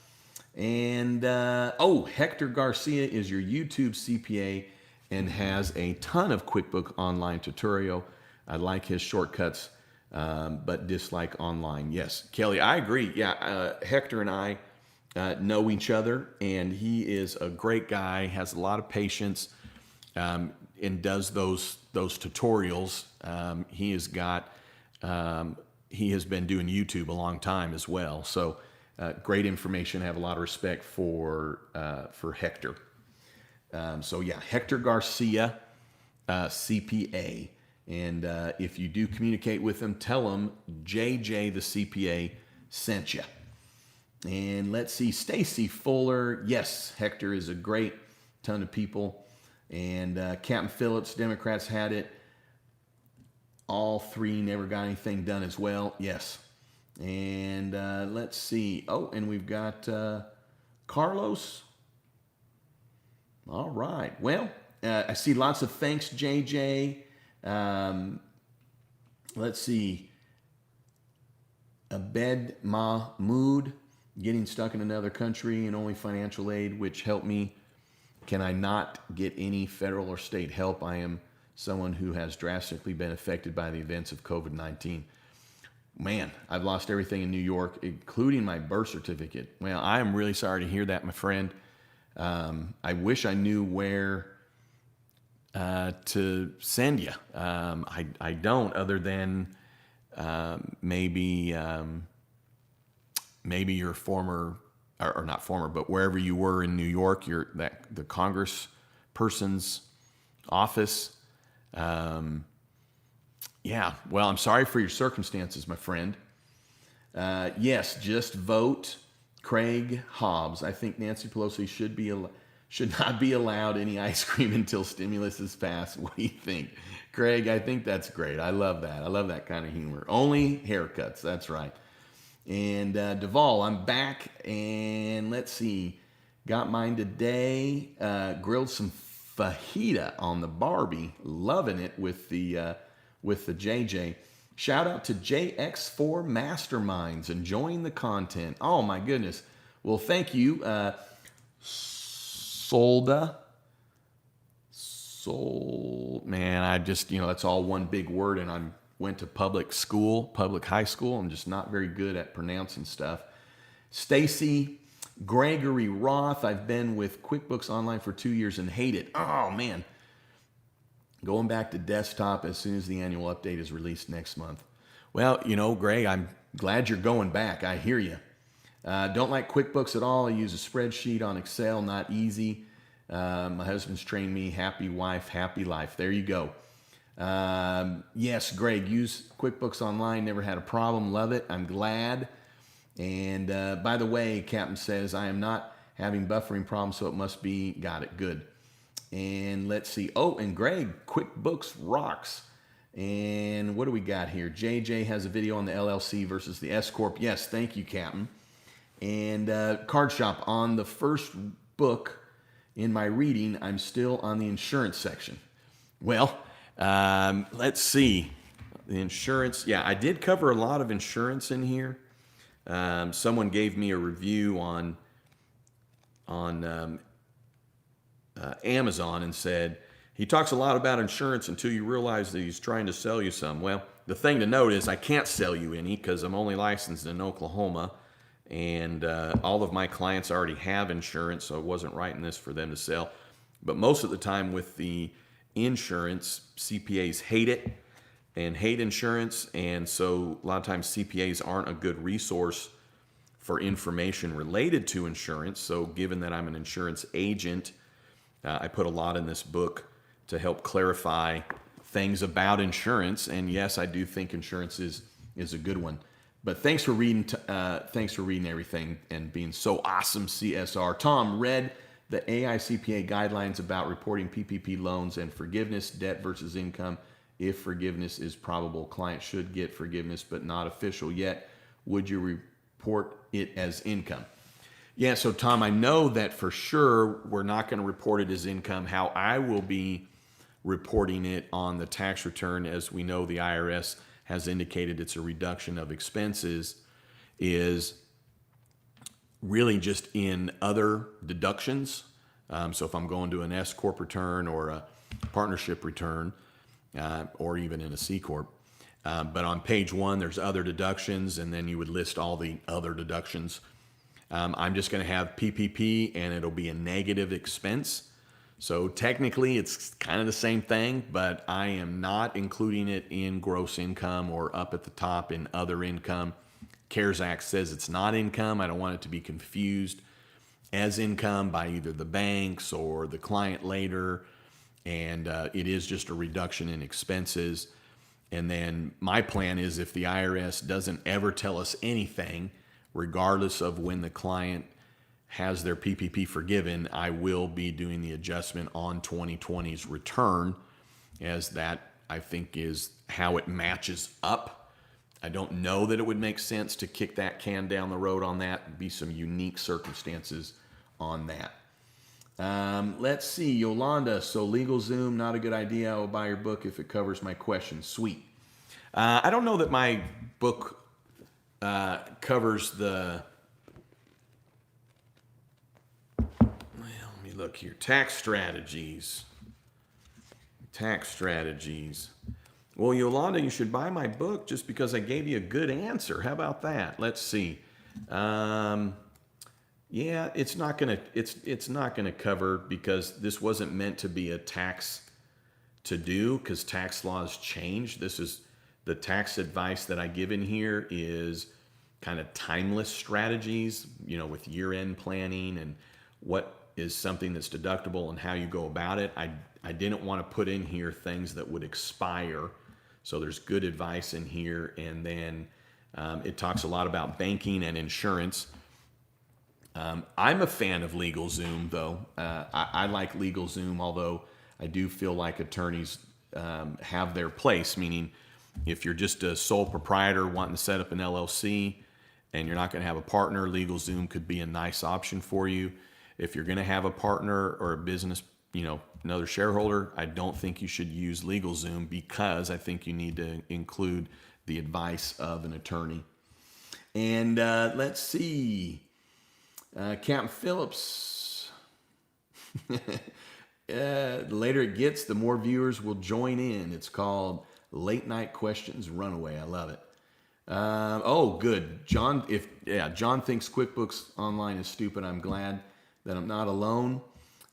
Speaker 2: And Hector Garcia is your YouTube CPA and has a ton of QuickBooks Online tutorial. I like his shortcuts, but dislike online. Yes, Kelly, I agree. Yeah, Hector and I know each other, and he is a great guy, has a lot of patience, and does those tutorials. He has been doing YouTube a long time as well. So great information. I have a lot of respect for Hector. Hector Garcia, CPA. And if you do communicate with him, tell him JJ the CPA sent you. And let's see, Stacy Fuller. Yes, Hector is a great ton of people. And Captain Phillips, Democrats had it. All three never got anything done as well. Yes. And let's see. And we've got Carlos. All right. Well, I see lots of thanks, JJ. Let's see. Abed Mahmood, getting stuck in another country and only financial aid, which helped me. Can I not get any federal or state help? I am someone who has drastically been affected by the events of COVID-19. Man, I've lost everything in New York, including my birth certificate. Well, I am really sorry to hear that, my friend. I wish I knew where to send you. I don't, other than maybe your former, or not former, but wherever you were in New York, the Congress person's office. Well, I'm sorry for your circumstances, my friend. Yes, just vote Craig Hobbs. I think Nancy Pelosi should not be allowed any ice cream until stimulus is passed. What do you think? Craig, I think that's great. I love that. I love that kind of humor. Only haircuts. That's right. And Duvall, I'm back. And let's see. Got mine today. Grilled some fajita on the Barbie. Loving it with the JJ. Shout out to JX4 Masterminds, enjoying the content. Oh my goodness. Well, thank you, Solda. Man, I just, that's all one big word, and I went to public high school. I'm just not very good at pronouncing stuff. Stacy Gregory Roth, I've been with QuickBooks Online for 2 years and hate it. Oh man. Going back to desktop as soon as the annual update is released next month. Well, Greg, I'm glad you're going back. I hear you. Don't like QuickBooks at all. I use a spreadsheet on Excel, not easy. My husband's trained me. Happy wife, happy life. There you go. Yes, Greg, use QuickBooks Online. Never had a problem. Love it. I'm glad. And by the way, Captain says, I am not having buffering problems, so it must be, got it, good. And let's see. Oh, and Greg, QuickBooks rocks. And what do we got here? JJ has a video on the LLC versus the S Corp. Yes, thank you, Captain. And Card Shop, on the first book in my reading, I'm still on the insurance section. Well, let's see. The insurance. Yeah, I did cover a lot of insurance in here. Someone gave me a review on Amazon and said, he talks a lot about insurance until you realize that he's trying to sell you some. Well, the thing to note is I can't sell you any because I'm only licensed in Oklahoma, and all of my clients already have insurance, so I wasn't writing this for them to sell. But most of the time with the insurance, CPAs hate it and hate insurance, and so a lot of times CPAs aren't a good resource for information related to insurance. So given that I'm an insurance agent, I put a lot in this book to help clarify things about insurance. And yes, I do think insurance is a good one. But thanks for reading. Thanks for reading everything and being so awesome, CSR. Tom read the AICPA guidelines about reporting PPP loans and forgiveness, debt versus income. If forgiveness is probable, client should get forgiveness, but not official yet. Would you report it as income? Yeah, so Tom, I know that for sure we're not going to report it as income. How I will be reporting it on the tax return, as we know the IRS has indicated it's a reduction of expenses, is really just in other deductions. So if I'm going to an S Corp return or a partnership return, or even in a C Corp. But on page 1, there's other deductions, and then you would list all the other deductions. I'm just going to have PPP, and it'll be a negative expense. So technically, it's kind of the same thing, but I am not including it in gross income or up at the top in other income. CARES Act says it's not income. I don't want it to be confused as income by either the banks or the client later. And it is just a reduction in expenses. And then my plan is if the IRS doesn't ever tell us anything, regardless of when the client has their PPP forgiven, I will be doing the adjustment on 2020's return, as that I think is how it matches up. I don't know that it would make sense to kick that can down the road on that. It'd be some unique circumstances on that. Let's see, Yolanda. So LegalZoom, not a good idea. I will buy your book if it covers my questions. Sweet. I don't know that my book covers the. Well, let me look here. Tax strategies. Well, Yolanda, you should buy my book just because I gave you a good answer. How about that? Let's see. Yeah, it's not gonna cover, because this wasn't meant to be a tax to do, because tax laws change. This is the tax advice that I give in here is kind of timeless strategies, with year-end planning and what is something that's deductible and how you go about it. I didn't want to put in here things that would expire. So there's good advice in here. And then it talks a lot about banking and insurance. I'm a fan of LegalZoom, though. I like LegalZoom, although I do feel like attorneys have their place, meaning if you're just a sole proprietor wanting to set up an LLC and you're not going to have a partner, LegalZoom could be a nice option for you. If you're going to have a partner or a business another shareholder, I don't think you should use LegalZoom because I think you need to include the advice of an attorney. And let's see. Captain Phillips. The later it gets, the more viewers will join in. It's called Late Night Questions Runaway. I love it. Oh, good. John thinks QuickBooks Online is stupid. I'm glad that I'm not alone.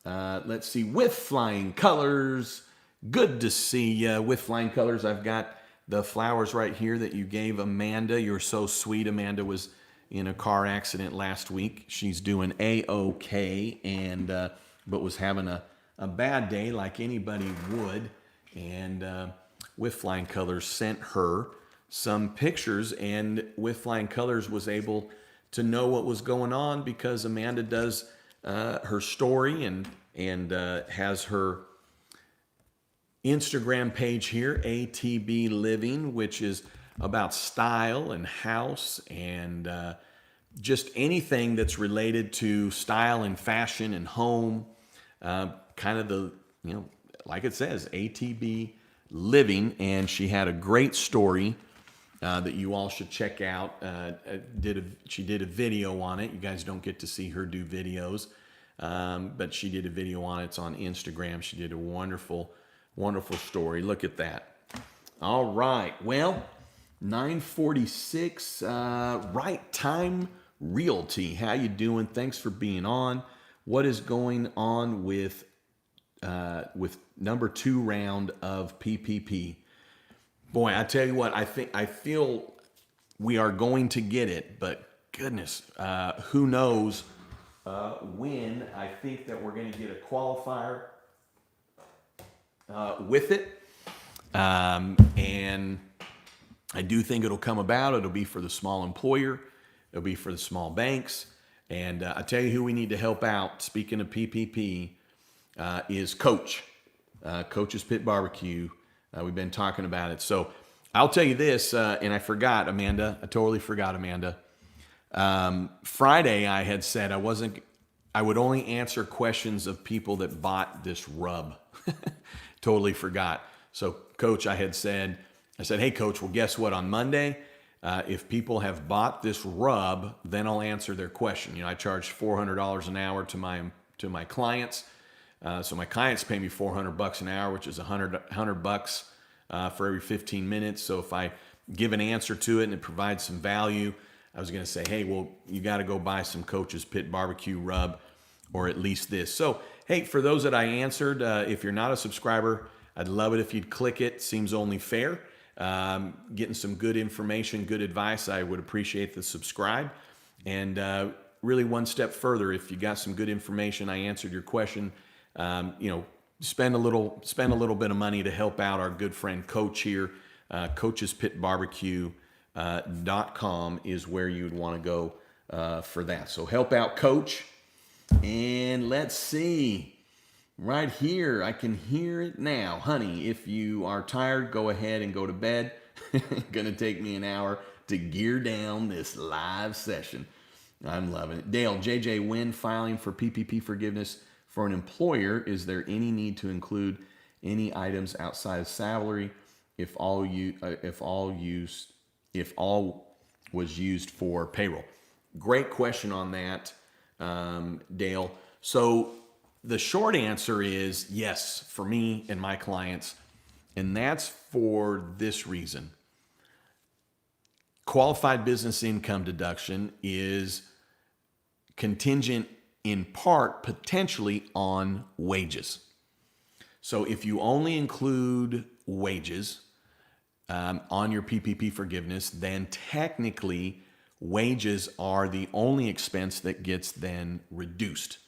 Speaker 2: Let's see. With Flying Colors. Good to see you. With Flying Colors, I've got the flowers right here that you gave Amanda. You're so sweet. Amanda was in a car accident last week. She's doing A-OK, and but was having a bad day like anybody would. And With Flying Colors sent her some pictures, and With Flying Colors was able to know what was going on because Amanda does her story and has her Instagram page here, ATB Living, which is about style and house and just anything that's related to style and fashion and home. Kind of the, like it says, ATB Living. And she had a great story that you all should check out. She did a video on it. You guys don't get to see her do videos, but she did a video on it. It's on Instagram. She did a wonderful story. Look at that. All right. Well, 9:46. Right Time Realty. How you doing? Thanks for being on. What is going on with number 2 round of PPP? Boy, I tell you what, I feel we are going to get it, but goodness, who knows when. I think that we're going to get a qualifier with it, and I do think it'll come about. It'll be for the small employer. It'll be for the small banks. And I tell you who we need to help out, speaking of PPP, is Coach. Coach's Pit Barbecue. We've been talking about it. So I'll tell you this, and I forgot, Amanda. I totally forgot, Amanda. Friday I had said I would only answer questions of people that bought this rub. Totally forgot. So Coach, I said, hey Coach, well guess what? On Monday, if people have bought this rub, then I'll answer their question. I charge $400 an hour to my clients. So my clients pay me $400 an hour, which is $100 for every 15 minutes. So if I give an answer to it and it provides some value, I was going to say, hey, well, you got to go buy some Coach's Pit Barbecue rub, or at least this. So, hey, for those that I answered, if you're not a subscriber, I'd love it if you'd click it. Seems only fair. Getting some good information, good advice. I would appreciate the subscribe. And really one step further, if you got some good information, I answered your question, spend a little bit of money to help out our good friend Coach here. CoachesPitBarbecue.com is where you'd want to go for that. So help out Coach. And let's see. Right here, I can hear it now. Honey, if you are tired, go ahead and go to bed. Gonna take me an hour to gear down this live session. I'm loving it. Dale, JJ, when filing for PPP forgiveness for an employer, is there any need to include any items outside of salary if all was used for payroll? Great question on that, Dale. So the short answer is yes, for me and my clients, and that's for this reason. Qualified business income deduction is contingent in part potentially on wages. So if you only include wages on your PPP forgiveness, then technically wages are the only expense that gets then reduced.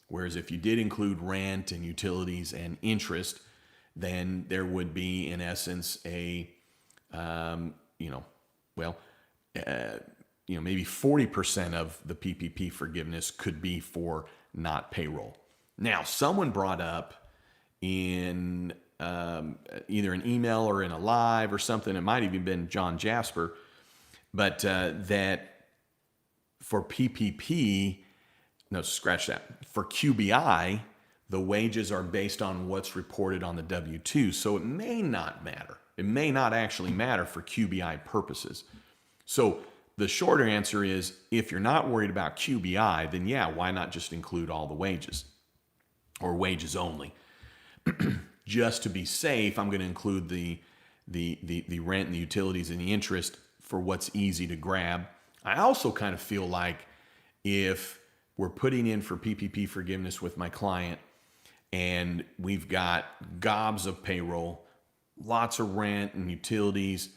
Speaker 2: Whereas if you did include rent and utilities and interest, then there would be in essence maybe 40% of the PPP forgiveness could be for not payroll. Now, someone brought up in either an email or in a live or something, it might even been John Jasper, but that for PPP, no, scratch that. For QBI, the wages are based on what's reported on the W-2. So it may not matter. It may not actually matter for QBI purposes. So the shorter answer is, if you're not worried about QBI, then yeah, why not just include all the wages or wages only? Just to be safe, I'm going to include the rent and the utilities and the interest for what's easy to grab. I also kind of feel like if we're putting in for PPP forgiveness with my client and we've got gobs of payroll, lots of rent and utilities,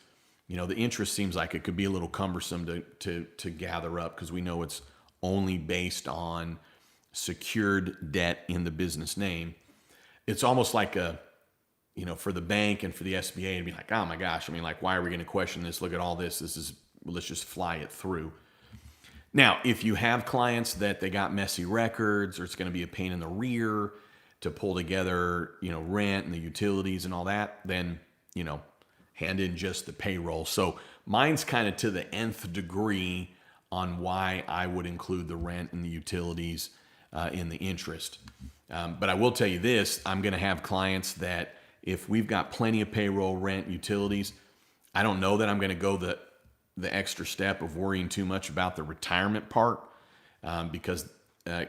Speaker 2: the interest seems like it could be a little cumbersome to gather up, because we know it's only based on secured debt in the business name. It's almost like for the bank and for the SBA to be like, oh my gosh, why are we going to question this? Look at all this. Let's just fly it through. Now, if you have clients that they got messy records, or it's going to be a pain in the rear to pull together, rent and the utilities and all that, then, hand in just the payroll. So mine's kind of to the nth degree on why I would include the rent and the utilities in the interest. But I will tell you this, I'm going to have clients that if we've got plenty of payroll, rent, utilities, I don't know that I'm going to go the extra step of worrying too much about the retirement part, because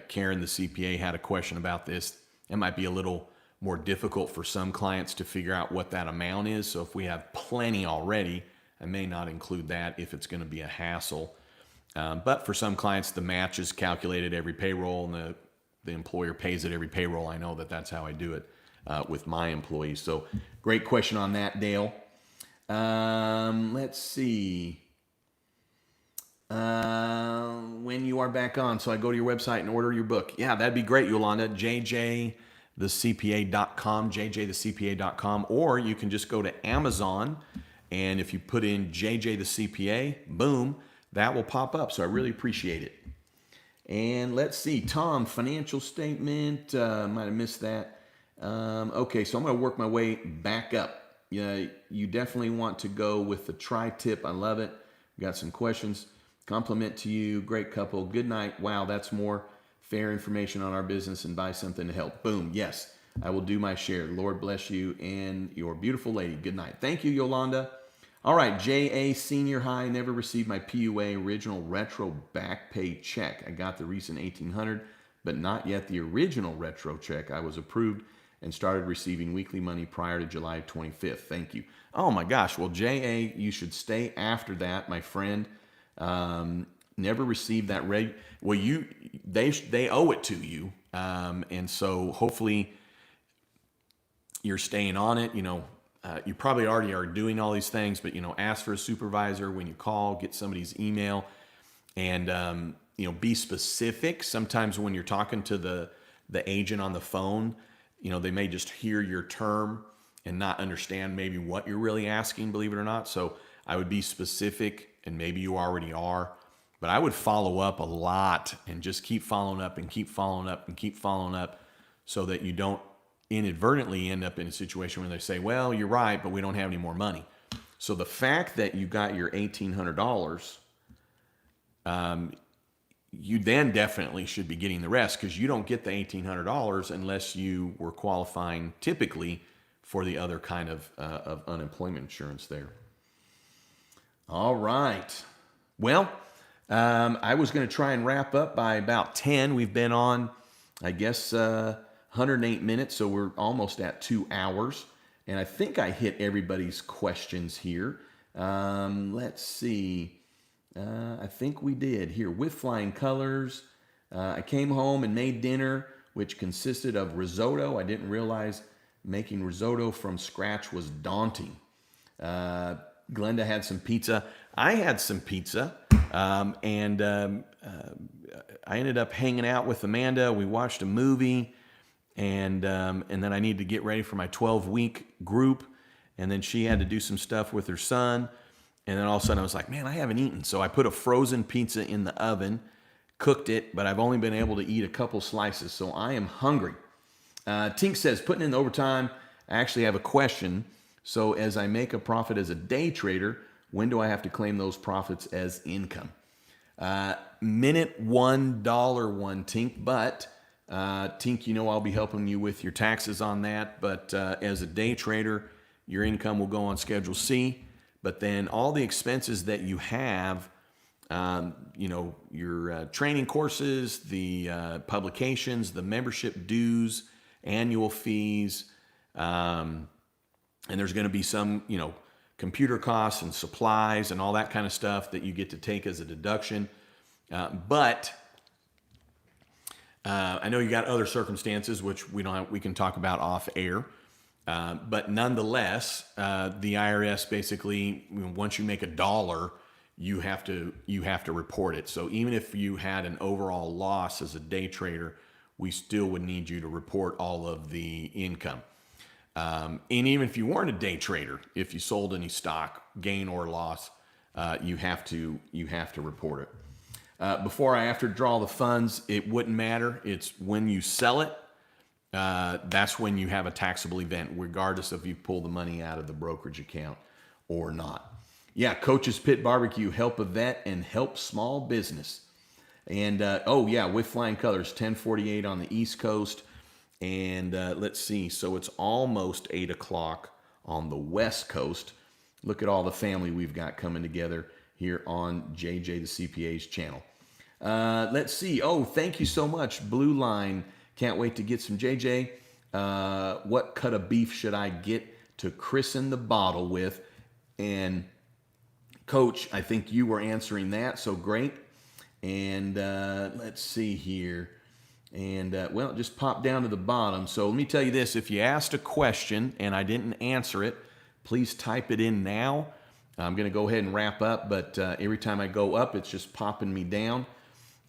Speaker 2: Karen, the CPA, had a question about this. It might be a little more difficult for some clients to figure out what that amount is. So if we have plenty already, I may not include that if it's going to be a hassle. But for some clients, the match is calculated every payroll, and the employer pays it every payroll. I know that's how I do it with my employees. So great question on that, Dale. Let's see. When you are back on, so I go to your website and order your book. Yeah, that'd be great, Yolanda. JJthecPA.com, JJthecPA.com, or you can just go to Amazon, and if you put in JJ the CPA, boom, that will pop up. So I really appreciate it. And let's see, Tom, financial statement, might have missed that. Okay, so I'm going to work my way back up. You definitely want to go with the tri-tip. I love it. We got some questions. Compliment to you. Great couple. Good night. Wow, that's more fair information on our business, and buy something to help. Boom. Yes, I will do my share. Lord bless you and your beautiful lady. Good night. Thank you, Yolanda. All right, JA Senior High, never received my PUA original retro back pay check. I got the recent $1,800, but not yet the original retro check. I was approved and started receiving weekly money prior to July 25th. Thank you. Oh my gosh. Well, JA, you should stay after that, my friend. Never received that well, they owe it to you. And so hopefully you're staying on it. You probably already are doing all these things, but, ask for a supervisor when you call, get somebody's email, and, be specific. Sometimes when you're talking to the agent on the phone, they may just hear your term and not understand maybe what you're really asking, believe it or not. So I would be specific, and maybe you already are, but I would follow up a lot and just keep following up and keep following up and keep following up, so that you don't inadvertently end up in a situation where they say, well, you're right, but we don't have any more money. So the fact that you got your $1,800, you then definitely should be getting the rest, because you don't get the $1,800 unless you were qualifying typically for the other kind of unemployment insurance there. All right. Well, I was going to try and wrap up by about 10. We've been on, I guess, 108 minutes, so we're almost at 2 hours. And I think I hit everybody's questions here. Let's see. I think we did here. With flying colors, I came home and made dinner, which consisted of risotto. I didn't realize making risotto from scratch was daunting. Glenda had some pizza. I had some pizza, and I ended up hanging out with Amanda. We watched a movie, and then I needed to get ready for my 12-week group, and then she had to do some stuff with her son, and then all of a sudden I was like, man, I haven't eaten. So I put a frozen pizza in the oven, cooked it, but I've only been able to eat a couple slices, so I am hungry. Tink says, putting in the overtime, I actually have a question. So as I make a profit as a day trader, when do I have to claim those profits as income? Minute $1 one, Tink, but Tink, I'll be helping you with your taxes on that. But as a day trader, your income will go on Schedule C. But then all the expenses that you have, your training courses, the publications, the membership dues, annual fees, and there's going to be some, computer costs and supplies and all that kind of stuff that you get to take as a deduction. But I know you got other circumstances which we can talk about off air. But nonetheless, the IRS basically, once you make $1, you have to report it. So even if you had an overall loss as a day trader, we still would need you to report all of the income. And even if you weren't a day trader, if you sold any stock, gain or loss, you have to report it. Before I have to draw the funds, it wouldn't matter. It's when you sell it, that's when you have a taxable event, regardless if you pull the money out of the brokerage account or not. Yeah, Coach's Pit Barbecue, help a vet and help small business. And with flying colors, 1048 on the East Coast. And let's see, so it's almost 8 o'clock on the West Coast. Look at all the family we've got coming together here on JJ the CPA's channel. Let's see. Oh, thank you so much, Blue Line. Can't wait to get some JJ. What cut of beef should I get to christen the bottle with? And Coach, I think you were answering that, so great. And let's see here. And just pop down to the bottom. So let me tell you this. If you asked a question and I didn't answer it, please type it in now. I'm going to go ahead and wrap up, but every time I go up, it's just popping me down.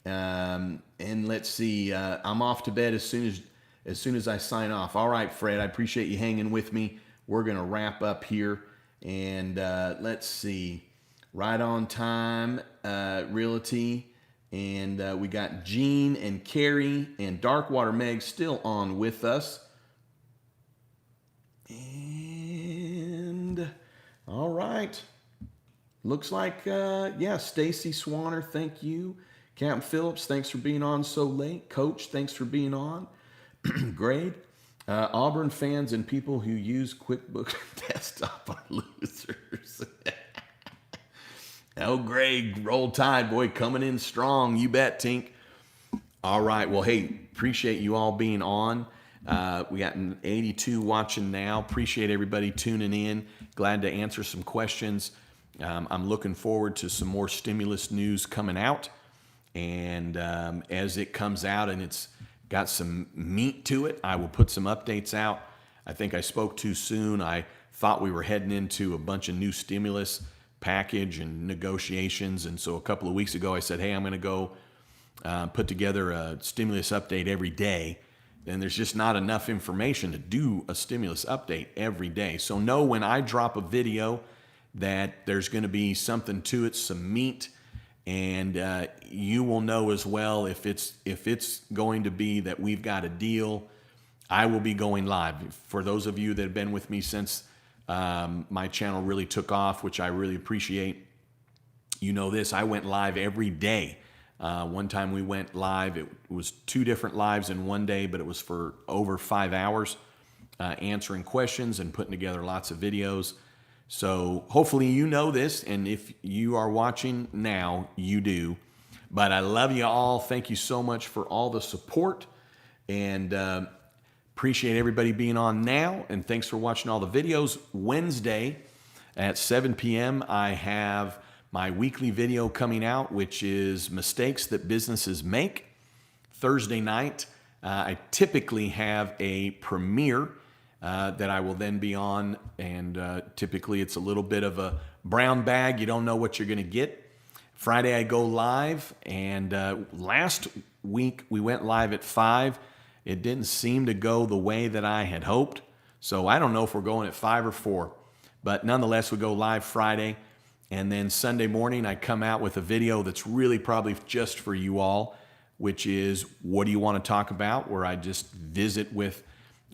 Speaker 2: And let's see. I'm off to bed as soon as I sign off. All right, Fred, I appreciate you hanging with me. We're going to wrap up here. And let's see. Right on Time, Realty. And we got Gene and Carrie and Darkwater Meg still on with us. And all right. Looks like, Stacy Swanner, thank you. Captain Phillips, thanks for being on so late. Coach, thanks for being on. Grade. Auburn fans and people who use QuickBooks desktop are losers. Oh, Greg, roll tide, boy, coming in strong. You bet, Tink. All right. Well, hey, appreciate you all being on. We got an 82 watching now. Appreciate everybody tuning in. Glad to answer some questions. I'm looking forward to some more stimulus news coming out. And as it comes out and it's got some meat to it, I will put some updates out. I think I spoke too soon. I thought we were heading into a bunch of new stimulus package and negotiations. And so a couple of weeks ago, I said, hey, I'm going to go put together a stimulus update every day. And there's just not enough information to do a stimulus update every day. So know when I drop a video that there's going to be something to it, some meat, and you will know as well if it's going to be that we've got a deal. I will be going live. For those of you that have been with me since my channel really took off, which I really appreciate, this, I went live every day. One time we went live, it was 2 different lives in one day, but it was for over 5 hours, answering questions and putting together lots of videos. So hopefully you know this, and if you are watching now, you do. But I love you all. Thank you so much for all the support, and appreciate everybody being on now, and thanks for watching all the videos. Wednesday at 7 p.m. I have my weekly video coming out, which is mistakes that businesses make. Thursday night, I typically have a premiere that I will then be on, and typically it's a little bit of a brown bag. You don't know what you're going to get. Friday I go live, and last week we went live at 5. It didn't seem to go the way that I had hoped, so I don't know if we're going at 5 or 4. But nonetheless, we go live Friday, and then Sunday morning I come out with a video that's really probably just for you all, which is what do you want to talk about, where I just visit with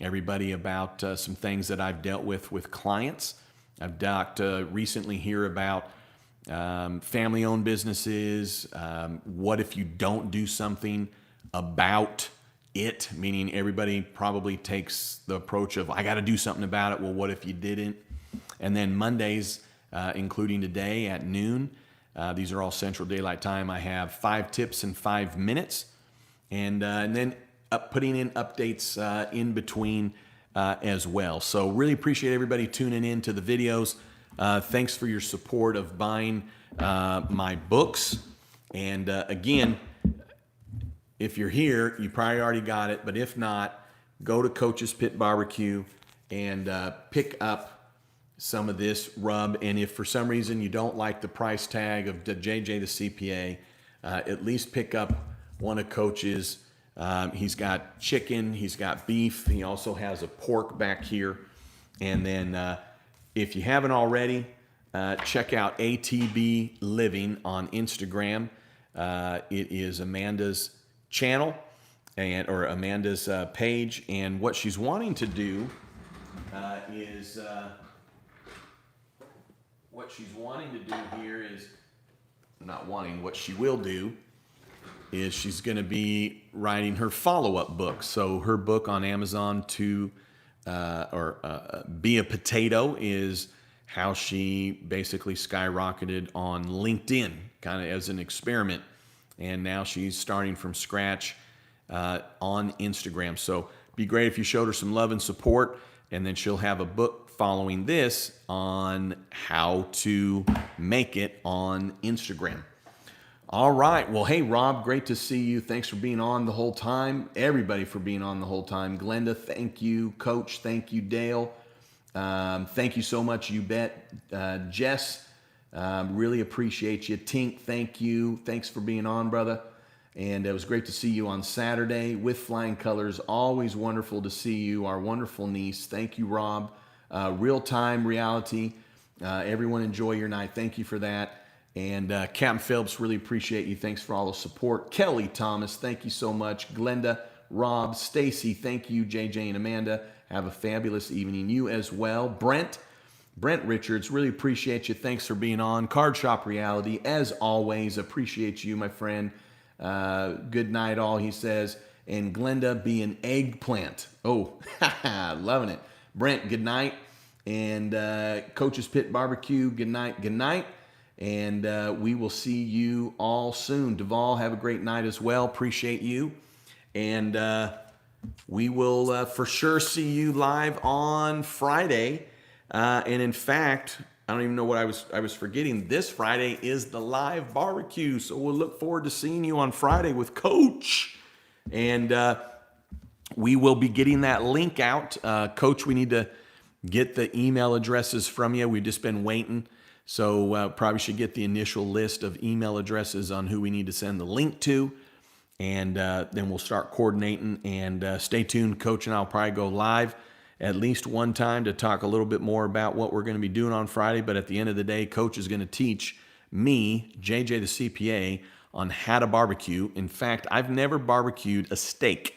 Speaker 2: everybody about some things that I've dealt with clients. I've talked recently here about family-owned businesses. What if you don't do something about it, meaning everybody probably takes the approach of, I got to do something about it. Well, what if you didn't? And then Mondays, including today at noon, these are all Central Daylight Time. I have 5 tips in 5 minutes, and then putting in updates in between as well. So really appreciate everybody tuning in to the videos. Thanks for your support of buying my books. And again, if you're here, you probably already got it, but if not, go to Coach's Pit Barbecue and pick up some of this rub. And if for some reason you don't like the price tag of the JJ the CPA, at least pick up one of Coach's. He's got chicken, he's got beef, he also has a pork back here. And then if you haven't already, check out ATB Living on Instagram. It is Amanda's channel or Amanda's page, and what she's wanting to do is what she will do is she's going to be writing her follow-up book. So her book on Amazon to Be a Potato is how she basically skyrocketed on LinkedIn, kind of as an experiment. And now she's starting from scratch on Instagram. So be great if you showed her some love and support, and then she'll have a book following this on how to make it on Instagram. All right. Well, hey, Rob, great to see you. Thanks for being on the whole time. Everybody for being on the whole time. Glenda, thank you. Coach, thank you. Dale, thank you so much. You bet. Jess, really appreciate you. Tink, thank you. Thanks for being on, brother. And it was great to see you on Saturday with Flying Colors. Always wonderful to see you, our wonderful niece. Thank you, Rob. Real-time reality. Everyone enjoy your night. Thank you for that. And Captain Phillips, really appreciate you. Thanks for all the support. Kelly Thomas, thank you so much. Glenda, Rob, Stacy, thank you. JJ and Amanda, have a fabulous evening. You as well. Brent Richards, really appreciate you. Thanks for being on. Card Shop Reality, as always, appreciate you, my friend. Good night, all, he says. And Glenda, be an eggplant. Oh, loving it. Brent, good night. And Coach's Pit Barbecue, good night, good night. And we will see you all soon. Duvall, have a great night as well. Appreciate you. And we will for sure see you live on Friday. And in fact, I don't even know what I was forgetting. This Friday is the live barbecue. So we'll look forward to seeing you on Friday with Coach. And we will be getting that link out. Coach, we need to get the email addresses from you. We've just been waiting. So probably should get the initial list of email addresses on who we need to send the link to. And then we'll start coordinating. And stay tuned. Coach and I will probably go live at least one time to talk a little bit more about what we're going to be doing on Friday. But at the end of the day, Coach is going to teach me, JJ the CPA, on how to barbecue. In fact, I've never barbecued a steak.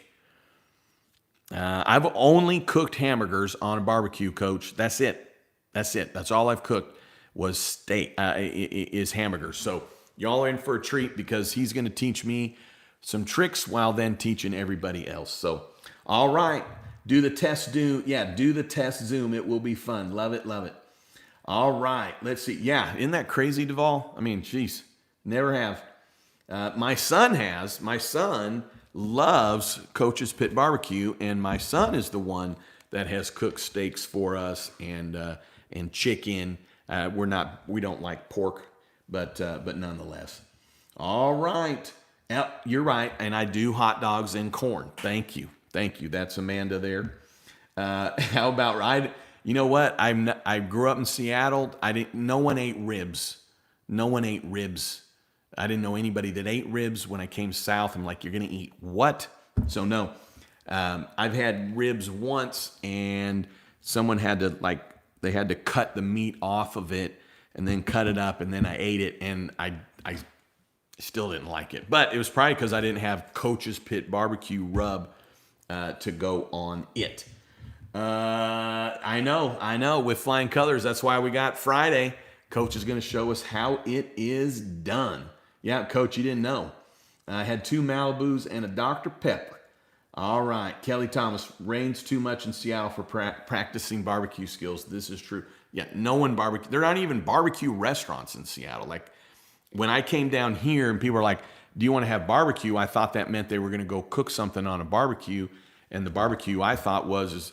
Speaker 2: I've only cooked hamburgers on a barbecue, Coach. That's it. That's all I've cooked was steak, is hamburgers. So y'all are in for a treat because he's going to teach me some tricks while then teaching everybody else. So, all right. Do the test Zoom. It will be fun. Love it. All right. Let's see. Yeah. Isn't that crazy, Duvall? I mean, geez, never have. My son loves Coach's Pit Barbecue, and my son is the one that has cooked steaks for us and chicken. We don't like pork, but nonetheless. All right. Yep, you're right. And I do hot dogs and corn. Thank you. That's Amanda there. How about right? You know what? I grew up in Seattle. No one ate ribs. I didn't know anybody that ate ribs. When I came south, I'm like, you're going to eat what? So no, I've had ribs once, and someone had to cut the meat off of it and then cut it up, and then I ate it, and I still didn't like it. But it was probably because I didn't have Coach's Pit Barbecue rub to go on it. I know. With Flying Colors, that's why we got Friday. Coach is going to show us how it is done. Yeah, Coach, you didn't know. I had 2 Malibus and a Dr. Pepper. All right. Kelly Thomas, rains too much in Seattle for practicing barbecue skills. This is true. Yeah, no one barbecue. There aren't even barbecue restaurants in Seattle. Like when I came down here and people were like, do you want to have barbecue? I thought that meant they were going to go cook something on a barbecue. And the barbecue I thought it was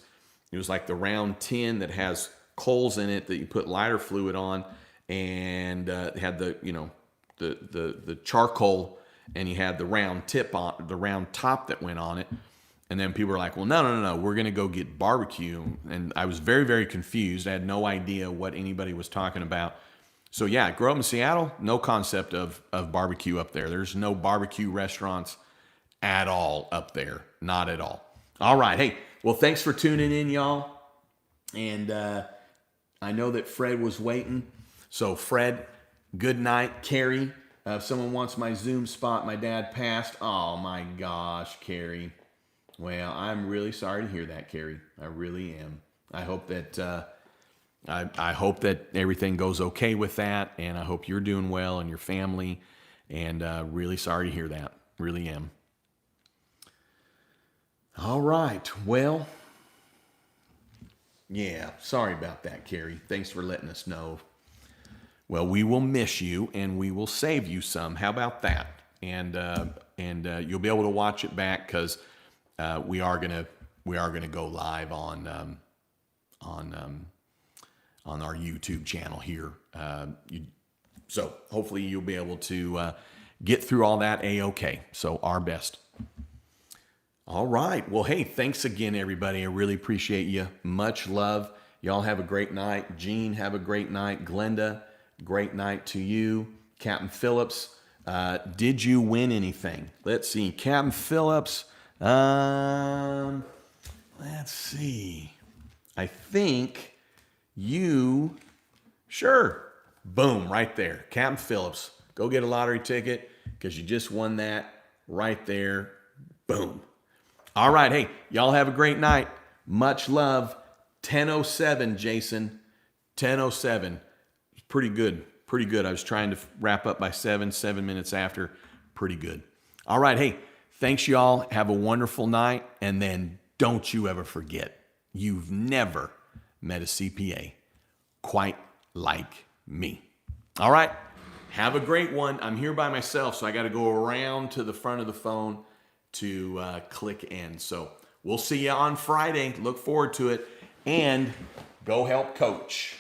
Speaker 2: like the round tin that has coals in it that you put lighter fluid on, and it had the, you know, the charcoal, and you had the round tip on the round top that went on it. And then people were like, well, no, we're going to go get barbecue. And I was very, very confused. I had no idea what anybody was talking about. So yeah, grew up in Seattle, no concept of barbecue up there. There's no barbecue restaurants at all up there. Not at all. All right. Hey, well, thanks for tuning in, y'all. And I know that Fred was waiting. So Fred, good night. Carrie, if someone wants my Zoom spot, my dad passed. Oh my gosh, Carrie. Well, I'm really sorry to hear that, Carrie. I really am. I hope that I hope that everything goes okay with that, and I hope you're doing well and your family. And really sorry to hear that. Really am. All right. Well, yeah. Sorry about that, Carrie. Thanks for letting us know. Well, we will miss you, and we will save you some. How about that? And you'll be able to watch it back because we are gonna go live on our YouTube channel here. So hopefully you'll be able to get through all that a-okay. So our best. All right. Well, hey, thanks again, everybody. I really appreciate you. Much love. Y'all have a great night. Gene, have a great night. Glenda, great night to you. Captain Phillips, did you win anything? Let's see. Captain Phillips, let's see. I think sure. Boom, right there. Captain Phillips, go get a lottery ticket because you just won that right there. Boom. All right. Hey, y'all have a great night. Much love. 10:07, Jason. 10:07. Pretty good. Pretty good. I was trying to wrap up by 7 minutes after. Pretty good. All right. Hey, thanks, y'all. Have a wonderful night. And then don't you ever forget, you've never met a CPA quite like me. All right. Have a great one. I'm here by myself, so I got to go around to the front of the phone to click end. So we'll see you on Friday. Look forward to it. And go help coach.